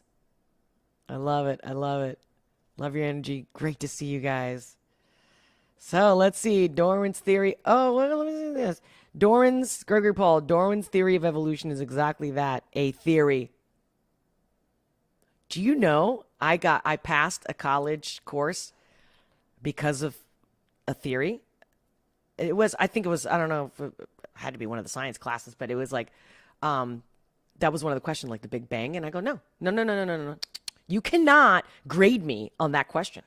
I love it. Love your energy. Great to see you guys. So let's see. Darwin's theory. Oh, well, let me see this. Gregory Paul, Darwin's theory of evolution is exactly that, a theory. Do you know I passed a college course because of a theory? I don't know if it had to be one of the science classes, but it was like, that was one of the questions, like the Big Bang. And I go, no. You cannot grade me on that question.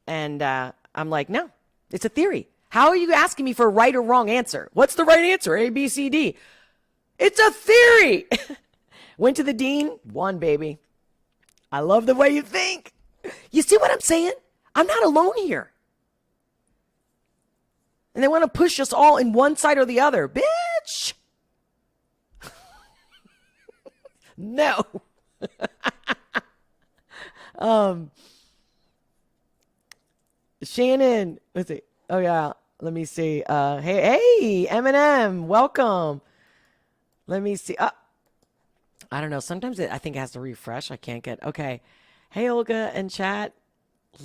And I'm like, no, it's a theory. How are you asking me for a right or wrong answer? What's the right answer? A, B, C, D. It's a theory. Went to the dean, won, baby. I love the way you think. You see what I'm saying? I'm not alone here. And they want to push us all in one side or the other. Bitch. No. Shannon, let's see. Oh yeah, let me see. Hey, Eminem, welcome. Let me see. I don't know. Sometimes I think it has to refresh. I can't get. Okay. Hey, Olga and chat.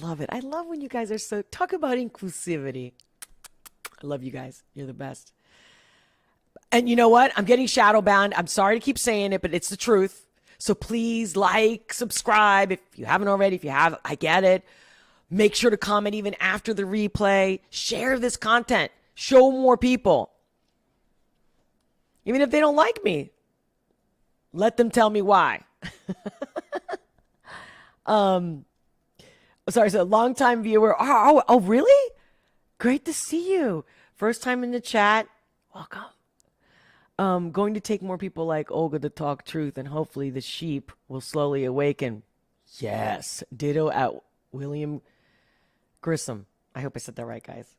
Love it. I love when you guys are so talk about inclusivity. I love you guys. You're the best. And you know what? I'm getting shadow banned. I'm sorry to keep saying it, but it's the truth. So please like, subscribe if you haven't already. If you have, I get it. Make sure to comment even after the replay. Share this content. Show more people. Even if they don't like me, let them tell me why. Sorry, so long-time viewer. Oh, really? Great to see you. First time in the chat. Welcome. Going to take more people like Olga to talk truth, and hopefully the sheep will slowly awaken. Yes. Ditto at William Grissom. I hope I said that right, guys.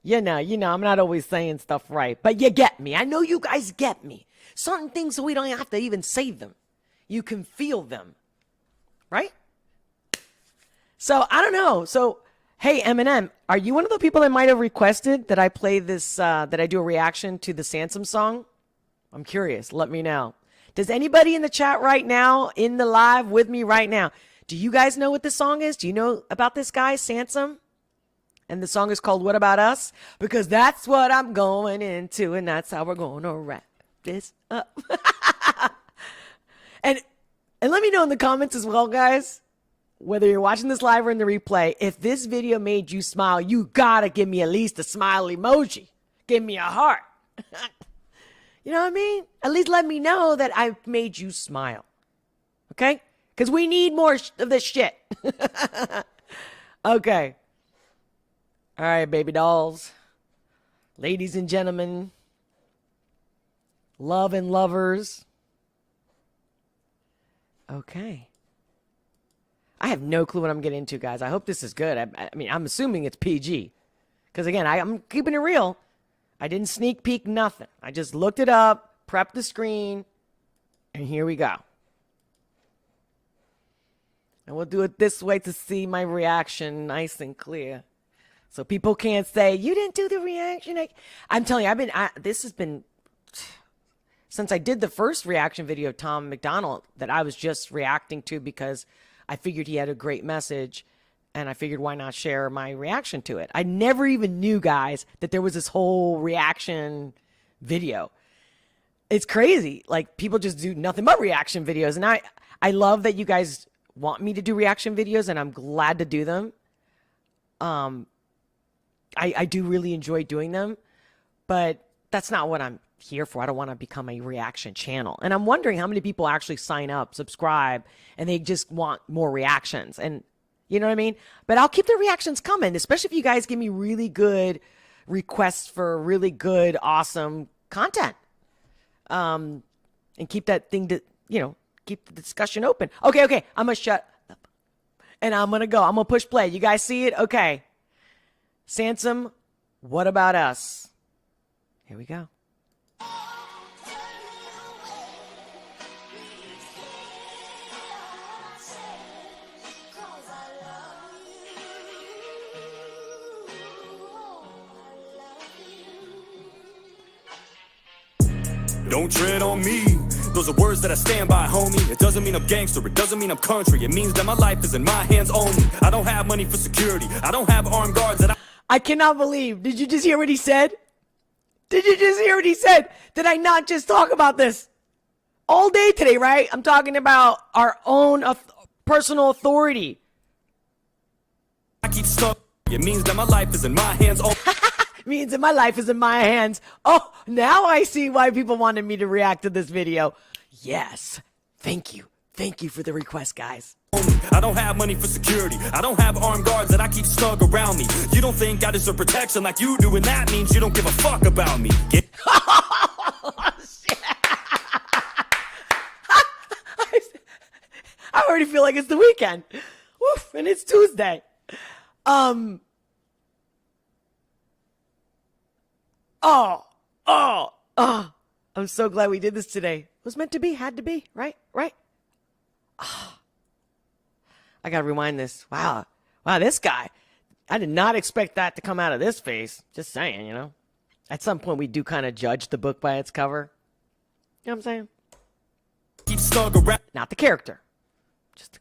You know, I'm not always saying stuff right, but you get me. I know you guys get me. Certain things we don't have to even say them. You can feel them, right? So, I don't know. So, hey, Eminem, are you one of the people that might have requested that I play this, that I do a reaction to the Samson song? I'm curious. Let me know. Does anybody in the chat right now, in the live with me right now, do you guys know what this song is? Do you know about this guy, Samson? And the song is called What About Us? Because that's what I'm going into, and that's how we're going to wrap this up. And And let me know in the comments as well, guys, whether you're watching this live or in the replay, if this video made you smile, you gotta give me at least a smile emoji. Give me a heart. You know what I mean? At least let me know that I made you smile. Okay? Because we need more of this shit. Okay. All right, baby dolls. Ladies and gentlemen. Love and lovers. Okay. I have no clue what I'm getting into, guys. I hope this is good. I mean, I'm assuming it's PG. Because, again, I'm keeping it real. I didn't sneak peek nothing. I just looked it up, prepped the screen, and here we go. And we'll do it this way to see my reaction nice and clear. So people can't say, you didn't do the reaction. I'm telling you, this has been, since I did the first reaction video of Tom McDonald that I was just reacting to because I figured he had a great message. And I figured, why not share my reaction to it? I never even knew, guys, that there was this whole reaction video. It's crazy. Like, people just do nothing but reaction videos. And I love that you guys want me to do reaction videos, and I'm glad to do them. I do really enjoy doing them. But that's not what I'm here for. I don't want to become a reaction channel. And I'm wondering how many people actually sign up, subscribe, and they just want more reactions. And you know what I mean? But I'll keep the reactions coming, especially if you guys give me really good requests for really good, awesome content. And keep that thing to, keep the discussion open. Okay. I'm going to shut up. And I'm going to go. I'm going to push play. You guys see it? Okay. Samson, what about us? Here we go. Don't tread on me. Those are words that I stand by, homie. It doesn't mean I'm gangster, it doesn't mean I'm country. It means that my life is in my hands only. I don't have money for security. I don't have armed guards that I cannot believe. Did you just hear what he said? Did you just hear what he said? Did I not just talk about this all day today, right? I'm talking about our own personal authority. I keep stuck. It means that my life is in my hands only. Means that my life is in my hands. Oh, now I see why people wanted me to react to this video. Yes. Thank you. Thank you for the request, guys. I don't have money for security. I don't have armed guards that I keep snug around me. You don't think I deserve protection like you do, and that means you don't give a fuck about me. I already feel like it's the weekend. Woof, and it's Tuesday. I'm so glad we did this today. It was meant to be, had to be, right? I gotta rewind this. Wow, this guy. I did not expect that to come out of this face. Just saying, At some point, we do kind of judge the book by its cover. You know what I'm saying? Keep snug around. Not the character. Just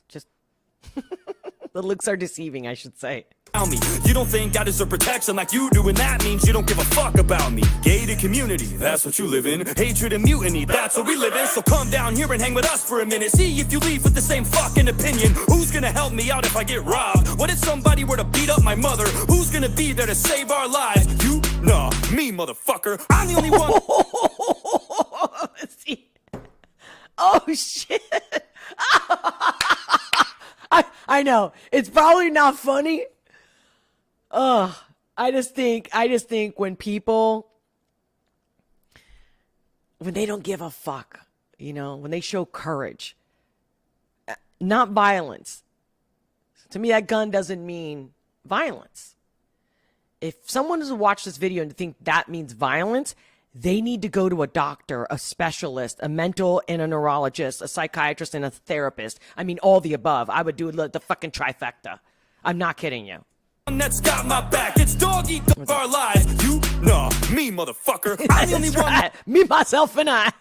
the looks are deceiving, I should say. Me. You don't think I deserve protection like you do, and that means you don't give a fuck about me. Gated community, that's what you live in. Hatred and mutiny, that's what we live in. So come down here and hang with us for a minute. See if you leave with the same fucking opinion. Who's gonna help me out if I get robbed? What if somebody were to beat up my mother? Who's gonna be there to save our lives? You? Nah, me, motherfucker. I'm the only one. Oh shit. I know. It's probably not funny. I just think when people, when they don't give a fuck, when they show courage, not violence. To me, that gun doesn't mean violence. If someone is to watch this video and think that means violence, they need to go to a doctor, a specialist, a mental and a neurologist, a psychiatrist and a therapist. I mean, all the above. I would do the fucking trifecta. I'm not kidding you. That's got my back. It's dog eat dog our lives. You? Nah, me, motherfucker. I'm the only one. Me, myself, and I.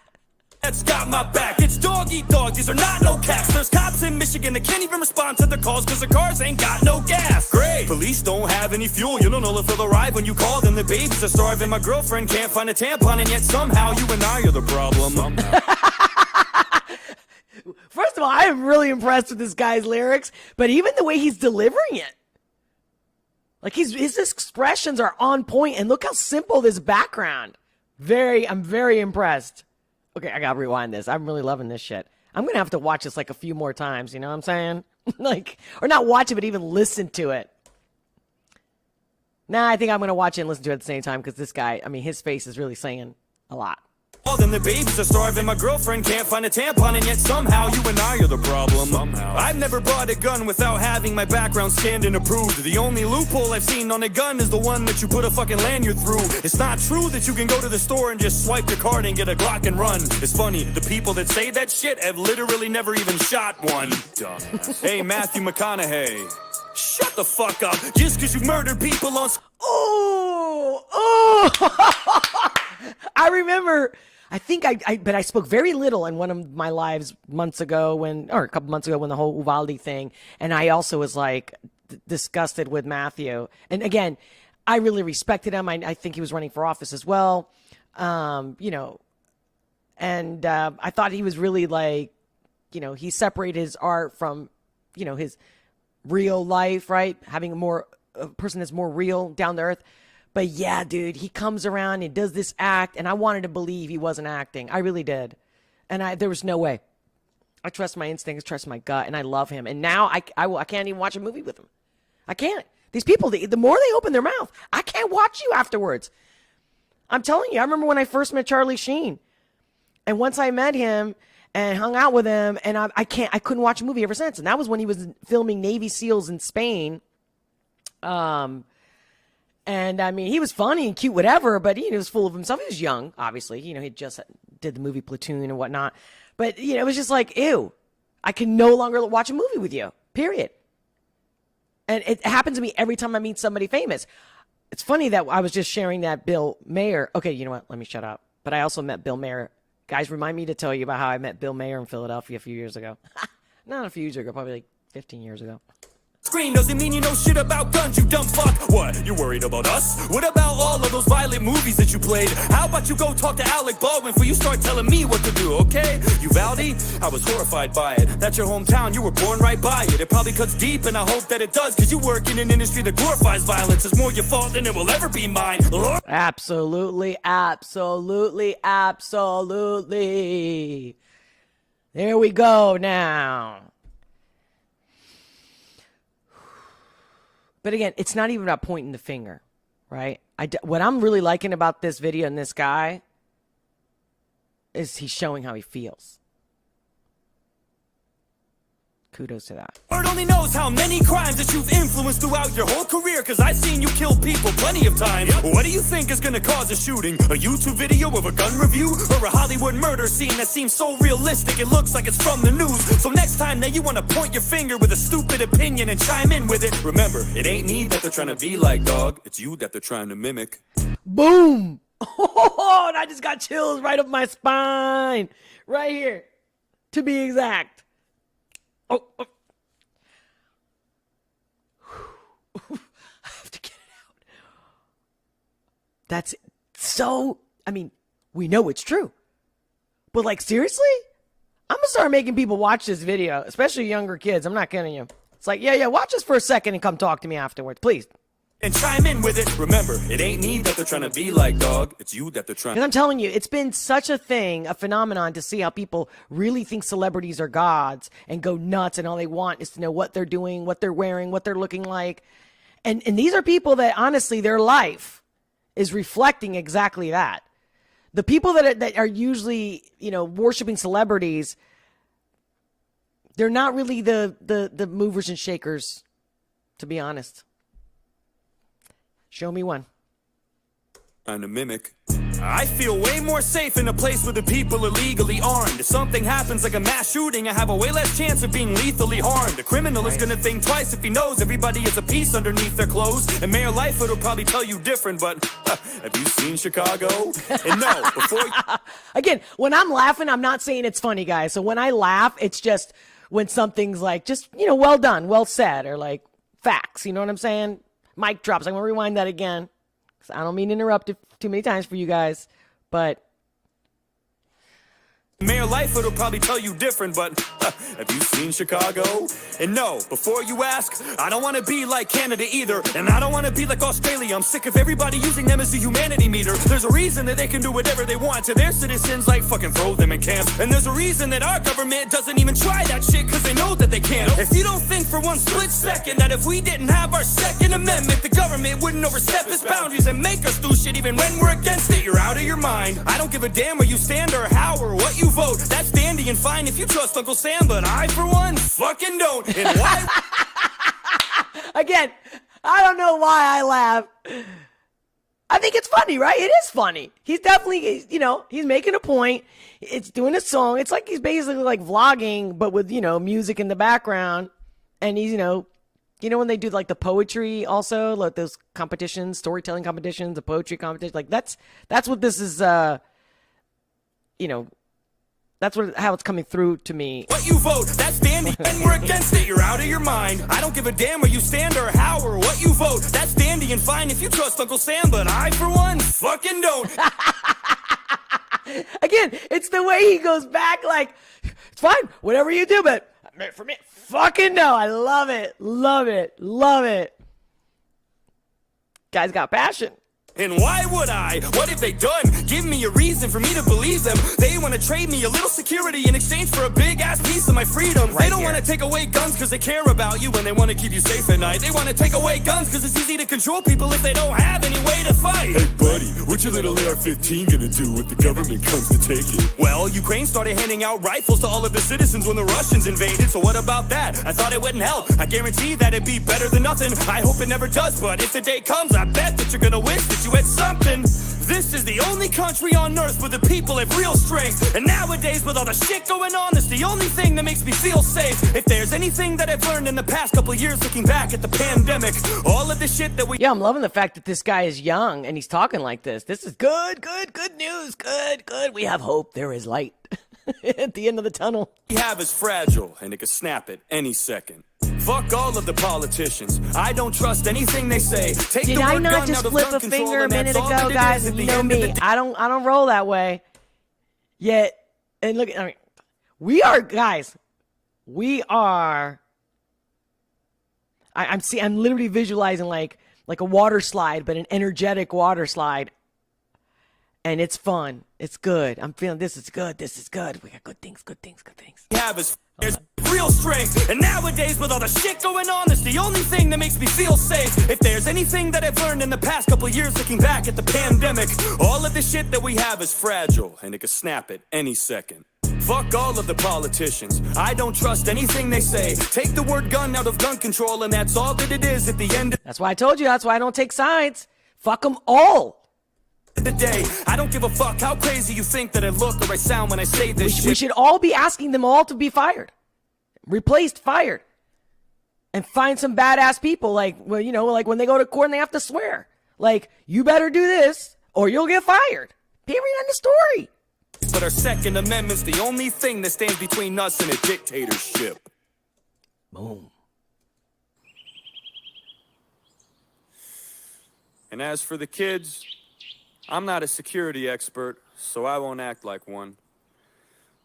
That's got my back. It's dog eat dog. These are not no cats. There's cops in Michigan that can't even respond to the calls because the cars ain't got no gas. Great. Police don't have any fuel. You don't know if they'll arrive when you call them. The babies are starving. My girlfriend can't find a tampon, and yet somehow you and I are the problem. First of all, I am really impressed with this guy's lyrics, but even the way he's delivering it. Like his expressions are on point, and look how simple this background. I'm very impressed. Okay, I gotta rewind this. I'm really loving this shit. I'm gonna have to watch this like a few more times, you know what I'm saying? Like, or not watch it, but even listen to it. Nah, I think I'm gonna watch it and listen to it at the same time, because this guy, I mean, his face is really saying a lot. All them the babies are starving. My girlfriend can't find a tampon, and yet somehow you and I are the problem. I've never bought a gun without having my background scanned and approved. The only loophole I've seen on a gun is the one that you put a fucking lanyard through. It's not true that you can go to the store and just swipe your card and get a Glock and run. It's funny, the people that say that shit have literally never even shot one. Dumbass. Hey, Matthew McConaughey, shut the fuck up. Just because you murdered people on... Oh! I remember... but I spoke very little in one of my lives a couple months ago when the whole Uvalde thing, and I also was like disgusted with Matthew. And again, I really respected him. I think he was running for office as well, you know, and I thought he was really like, you know, he separated his art from, you know, his real life, right? Having a person that's more real, down to earth. But yeah, dude, he comes around and does this act, and I wanted to believe he wasn't acting. I really did. And there was no way. I trust my instincts, trust my gut, and I love him. And now I can't even watch a movie with him. I can't. These people, the more they open their mouth, I can't watch you afterwards. I'm telling you, I remember when I first met Charlie Sheen. And once I met him and hung out with him, and I couldn't watch a movie ever since. And that was when he was filming Navy SEALs in Spain. And I mean, he was funny and cute, whatever, but he was full of himself. He was young, obviously. You know, he just did the movie Platoon and whatnot. But, you know, it was just like, ew, I can no longer watch a movie with you, period. And it happens to me every time I meet somebody famous. It's funny that I was just sharing that Bill Maher. Okay, you know what? Let me shut up. But I also met Bill Maher. Guys, remind me to tell you about how I met Bill Maher in Philadelphia a few years ago. Not a few years ago, probably like 15 years ago. Screen doesn't mean you know shit about guns, you dumb fuck. What, you worried about us? What about all of those violent movies that you played? How about you go talk to Alec Baldwin before you start telling me what to do, okay? Uvalde, I was horrified by it. That's your hometown, you were born right by it. It probably cuts deep, and I hope that it does, because you work in an industry that glorifies violence. It's more your fault than it will ever be mine. Lord. Absolutely, absolutely, absolutely. There we go now. But again, it's not even about pointing the finger, right? What I'm really liking about this video and this guy is he's showing how he feels. Kudos to that. Lord only knows how many crimes that you've influenced throughout your whole career, because I've seen you kill people plenty of times. What do you think is going to cause a shooting? A YouTube video of a gun review? Or a Hollywood murder scene that seems so realistic it looks like it's from the news? So next time that you want to point your finger with a stupid opinion and chime in with it, remember, it ain't me that they're trying to be like, dog. It's you that they're trying to mimic. Boom! Oh, and I just got chills right up my spine. Right here, to be exact. Oh. I have to get it out. That's so, I mean, we know it's true. But like, seriously? I'm going to start making people watch this video, especially younger kids. I'm not kidding you. It's like, yeah, watch this for a second and come talk to me afterwards, please. And chime in with it. Remember, it ain't me that they're trying to be like, dog. It's you that they're trying. And I'm telling you, it's been such a thing, a phenomenon, to see how people really think celebrities are gods and go nuts, and all they want is to know what they're doing, what they're wearing, what they're looking like. And these are people that, honestly, their life is reflecting exactly that. The people that are usually, you know, worshiping celebrities, they're not really the movers and shakers, to be honest. Show me one. Trying to mimic. I feel way more safe in a place where the people are legally armed. If something happens like a mass shooting, I have a way less chance of being lethally harmed. A criminal is gonna think twice if he knows everybody is a piece underneath their clothes. And Mayor Lightfoot will probably tell you different, but have you seen Chicago? And no, before Again, when I'm laughing, I'm not saying it's funny, guys. So when I laugh, it's just when something's like, just, you know, well done, well said, or like facts, you know what I'm saying? Mic drops. I'm going to rewind that again. I don't mean to interrupt it too many times for you guys, but Mayor life, it'll probably tell you different, but have you seen Chicago? And no, before you ask, I don't want to be like Canada either, and I don't want to be like Australia. I'm sick of everybody using them as a humanity meter. There's a reason that they can do whatever they want to their citizens, like fucking throw them in camps. And there's a reason that our government doesn't even try that shit, because they know that they can't. If you don't think for one split second that if we didn't have our Second Amendment, the government wouldn't overstep its boundaries and make us do shit even when we're against it, you're out of your mind. I don't give a damn where you stand or how or what you vote. That's dandy and fine if you trust Uncle Sam, but I, for one, fucking don't. And why? Again, I don't know why I laugh. I think it's funny, right? It is funny. He's definitely, he's making a point. It's doing a song. It's like he's basically like vlogging, but with, music in the background. And he's, when they do like the poetry also, like those competitions, storytelling competitions, the poetry competition, like that's what this is, that's how it's coming through to me. What you vote, that's dandy, and we're against it, you're out of your mind. I don't give a damn where you stand or how or what you vote. That's dandy and fine if you trust Uncle Sam, but I, for one, fucking don't. Again, it's the way he goes back, like, it's fine, whatever you do, but for me, fucking no. I love it, love it, love it. Guy's got passion. And why would I? What have they done? Give me a reason for me to believe them. They want to trade me a little security in exchange for a big-ass piece of my freedom. They don't want to take away guns because they care about you and they want to keep you safe at night. They want to take away guns because it's easy to control people if they don't have any way to fight. Hey, buddy, what your little AR-15 gonna do if the government comes to take it? Well, Ukraine started handing out rifles to all of the citizens when the Russians invaded, so what about that? I thought it wouldn't help. I guarantee that it'd be better than nothing. I hope it never does, but if the day comes, I bet that you're gonna wish that you had something. This is the only country on earth where the people have real strength. And nowadays, with all the shit going on, it's the only thing that makes me feel safe. If there's anything that I've learned in the past couple of years looking back at the pandemic, all of the shit that we... Yeah, I'm loving the fact that this guy is young and he's talking like this. This is good news. Good. We have hope. There is light at the end of the tunnel. We have is fragile, and it could snap at any second. Fuck all of the politicians. I don't trust anything they say. Take Did the I word not gun just out of flip gun a control, finger a and that's minute all ago, that it guys? is at And you the know end of me. the day. I don't roll that way. Yet, and look, I mean, we are guys. We are. I'm literally visualizing like a water slide, but an energetic water slide. And it's fun. It's good. I'm feeling this is good. This is good. We got good things. We have is real strength. And nowadays, with all the shit going on, it's the only thing that makes me feel safe. If there's anything that I've learned in the past couple of years looking back at the pandemic, all of the shit that we have is fragile, and it could snap at any second. Fuck all of the politicians. I don't trust anything they say. Take the word gun out of gun control, and that's all that it is at the end of That's why I told you. That's why I don't take sides. Fuck them all. the day. I don't give a fuck how crazy you think that I look or I sound when I say this shit. We should all be asking them all to be fired, replaced, fired, and find some badass people. Like, well, like when they go to court and they have to swear, like, you better do this or you'll get fired. Period. End of story. But our Second Amendment's the only thing that stands between us and a dictatorship. Boom. And as for the kids, I'm not a security expert, so I won't act like one.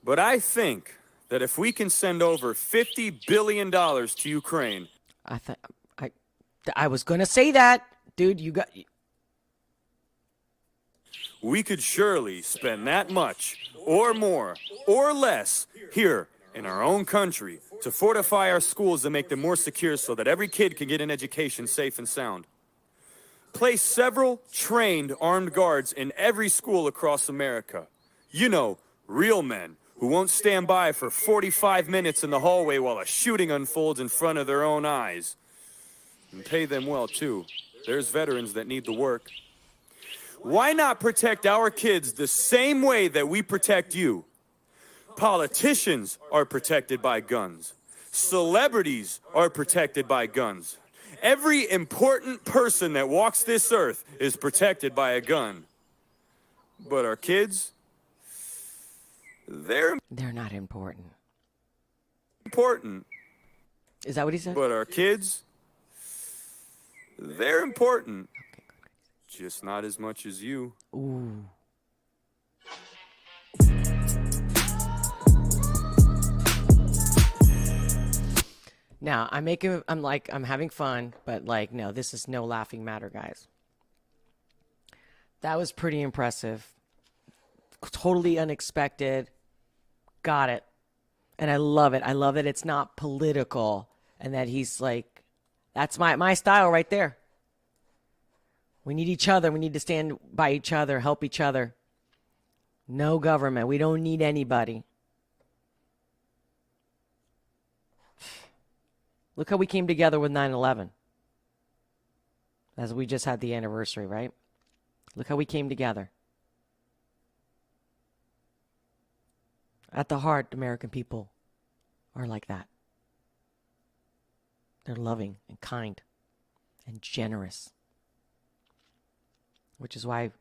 But I think that if we can send over $50 billion to Ukraine... I was going to say that. Dude, you got... we could surely spend that much, or more, or less, here in our own country to fortify our schools and make them more secure so that every kid can get an education safe and sound. Place several trained armed guards in every school across America. Real men who won't stand by for 45 minutes in the hallway while a shooting unfolds in front of their own eyes. And pay them well, too. There's veterans that need the work. Why not protect our kids the same way that we protect you? Politicians are protected by guns. Celebrities are protected by guns. Every important person that walks this earth is protected by a gun. But our kids, they're not important. important. Is that what he said? But our kids, they're important. Just not as much as you. Ooh. Now, I'm having fun, but like, no, this is no laughing matter, guys. That was pretty impressive. Totally unexpected. Got it. And I love it. I love that it's not political and that he's like, that's my style right there. We need each other. We need to stand by each other, help each other. No government. We don't need anybody. Look how we came together with 9/11. As we just had the anniversary, right? Look how we came together. At the heart, American people are like that. They're loving and kind and generous. Which is why,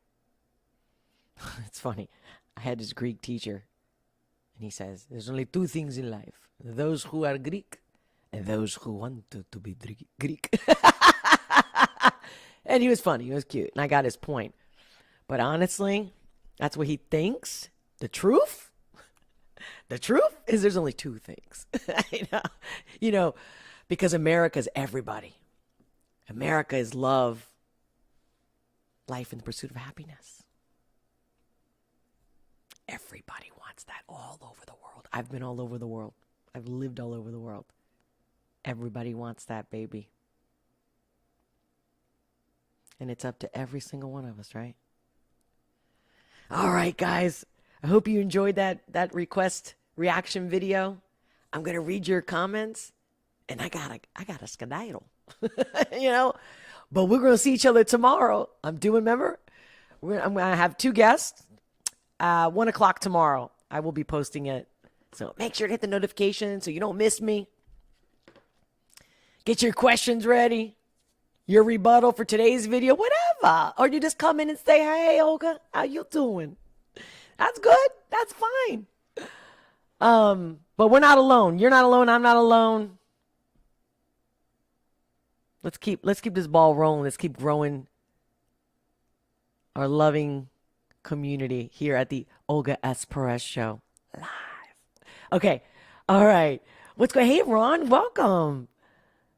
it's funny, I had this Greek teacher, and he says, there's only two things in life. Those who are Greek and those who want to be Greek. And he was funny, he was cute, and I got his point. But honestly, that's what he thinks. The truth is there's only two things. You know, because America's everybody. America is love, life in the pursuit of happiness. Everybody wants that all over the world. I've been all over the world. I've lived all over the world. Everybody wants that, baby. And it's up to every single one of us, right? All right, guys. I hope you enjoyed that request reaction video. I'm going to read your comments, and I got a skedaddle. You know? But we're going to see each other tomorrow. I'm going to have two guests. 1 o'clock tomorrow. I will be posting it. So make sure to hit the notification so you don't miss me. Get your questions ready. Your rebuttal for today's video, whatever. Or you just come in and say, hey, Olga, how you doing? That's good. That's fine. But we're not alone. You're not alone. I'm not alone. Let's keep this ball rolling. Let's keep growing our loving community here at the Olga S. Pérez Show live. Okay. All right. What's going? Hey, Ron, welcome.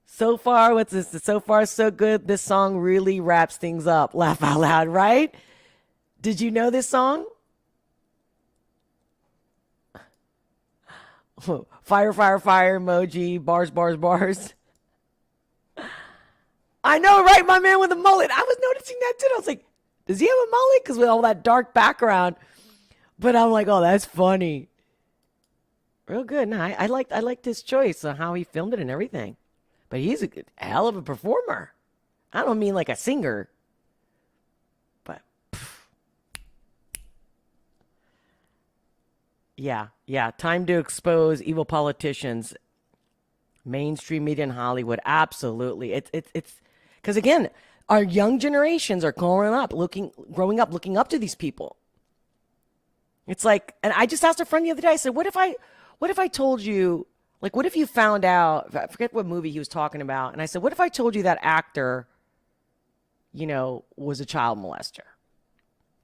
So far, what's this? So far, so good. This song really wraps things up. Laugh out loud, right? Did you know this song? Fire, fire, fire emoji. Bars, bars, bars. I know, right? My man with the mullet. I was noticing that too. I was like, does he have a mullet? Because with all that dark background. But I'm like, oh, that's funny. Real good. No, I liked his choice on how he filmed it and everything. But he's a hell of a performer. I don't mean like a singer. But, yeah. Time to expose evil politicians. Mainstream media in Hollywood. Absolutely. It's because, again, our young generations are growing up looking up to these people. It's like, and I just asked a friend the other day, I said, what if I told you, like, what if you found out, I forget what movie he was talking about, and I said, what if I told you that actor, you know, was a child molester?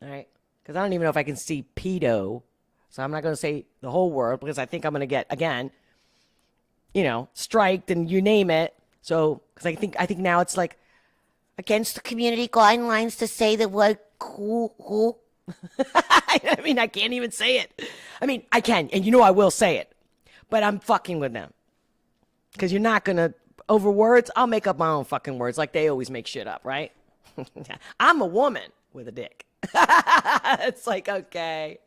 All right? Because I don't even know if I can see pedo, so I'm not going to say the whole word, because I think I'm going to get, again, you know, striked and you name it. So, because I think now it's like, against the community guidelines to say the word cool. I mean, I can't even say it. I mean, I can, and you know I will say it. But I'm fucking with them. Because you're not going to, over words, I'll make up my own fucking words like they always make shit up, right? I'm a woman with a dick. It's like, okay.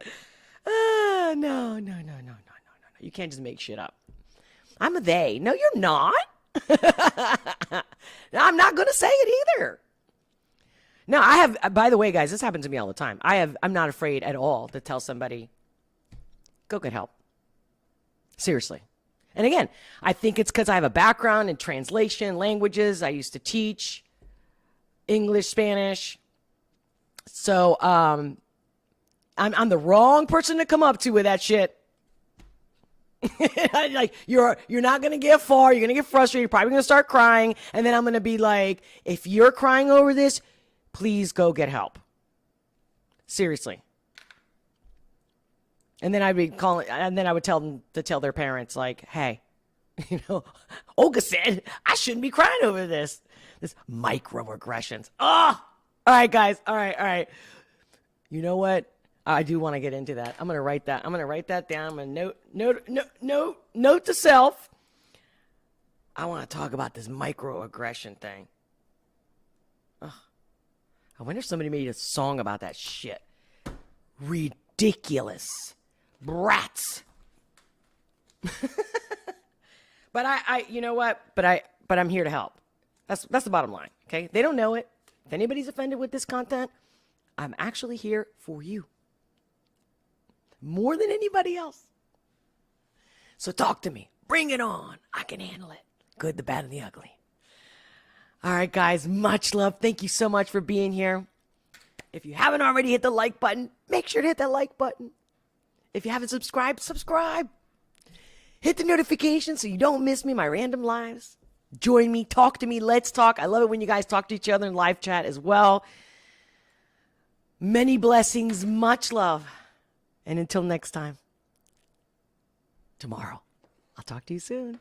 No. You can't just make shit up. I'm a they. No, you're not. I'm not going to say it either. No, I have, by the way, guys, this happens to me all the time. I'm not afraid at all to tell somebody, go get help. Seriously. And again, I think it's because I have a background in translation, languages. I used to teach English, Spanish. So I'm the wrong person to come up to with that shit. Like, you're not going to get far. You're going to get frustrated. You're probably going to start crying. And then I'm going to be like, if you're crying over this, please go get help. Seriously. And then I'd be calling, and then I would tell them to tell their parents, like, hey, You know, Olga said I shouldn't be crying over this. This microaggressions. Oh, all right, guys. All right. You know what? I do want to get into that. I'm gonna write that. I'm gonna write that down. I'm gonna note to self. I want to talk about this microaggression thing. Ugh. I wonder if somebody made a song about that shit. Ridiculous. Brats. But you know what? But I'm here to help. That's the bottom line. Okay? They don't know it. If anybody's offended with this content, I'm actually here for you. More than anybody else. So talk to me. Bring it on. I can handle it. Good, the bad, and the ugly. All right, guys. Much love. Thank you so much for being here. If you haven't already hit the like button, make sure to hit that like button. If you haven't subscribed, subscribe. Hit the notification so you don't miss me, my random lives. Join me, talk to me, let's talk. I love it when you guys talk to each other in live chat as well. Many blessings, much love. And until next time, tomorrow, I'll talk to you soon.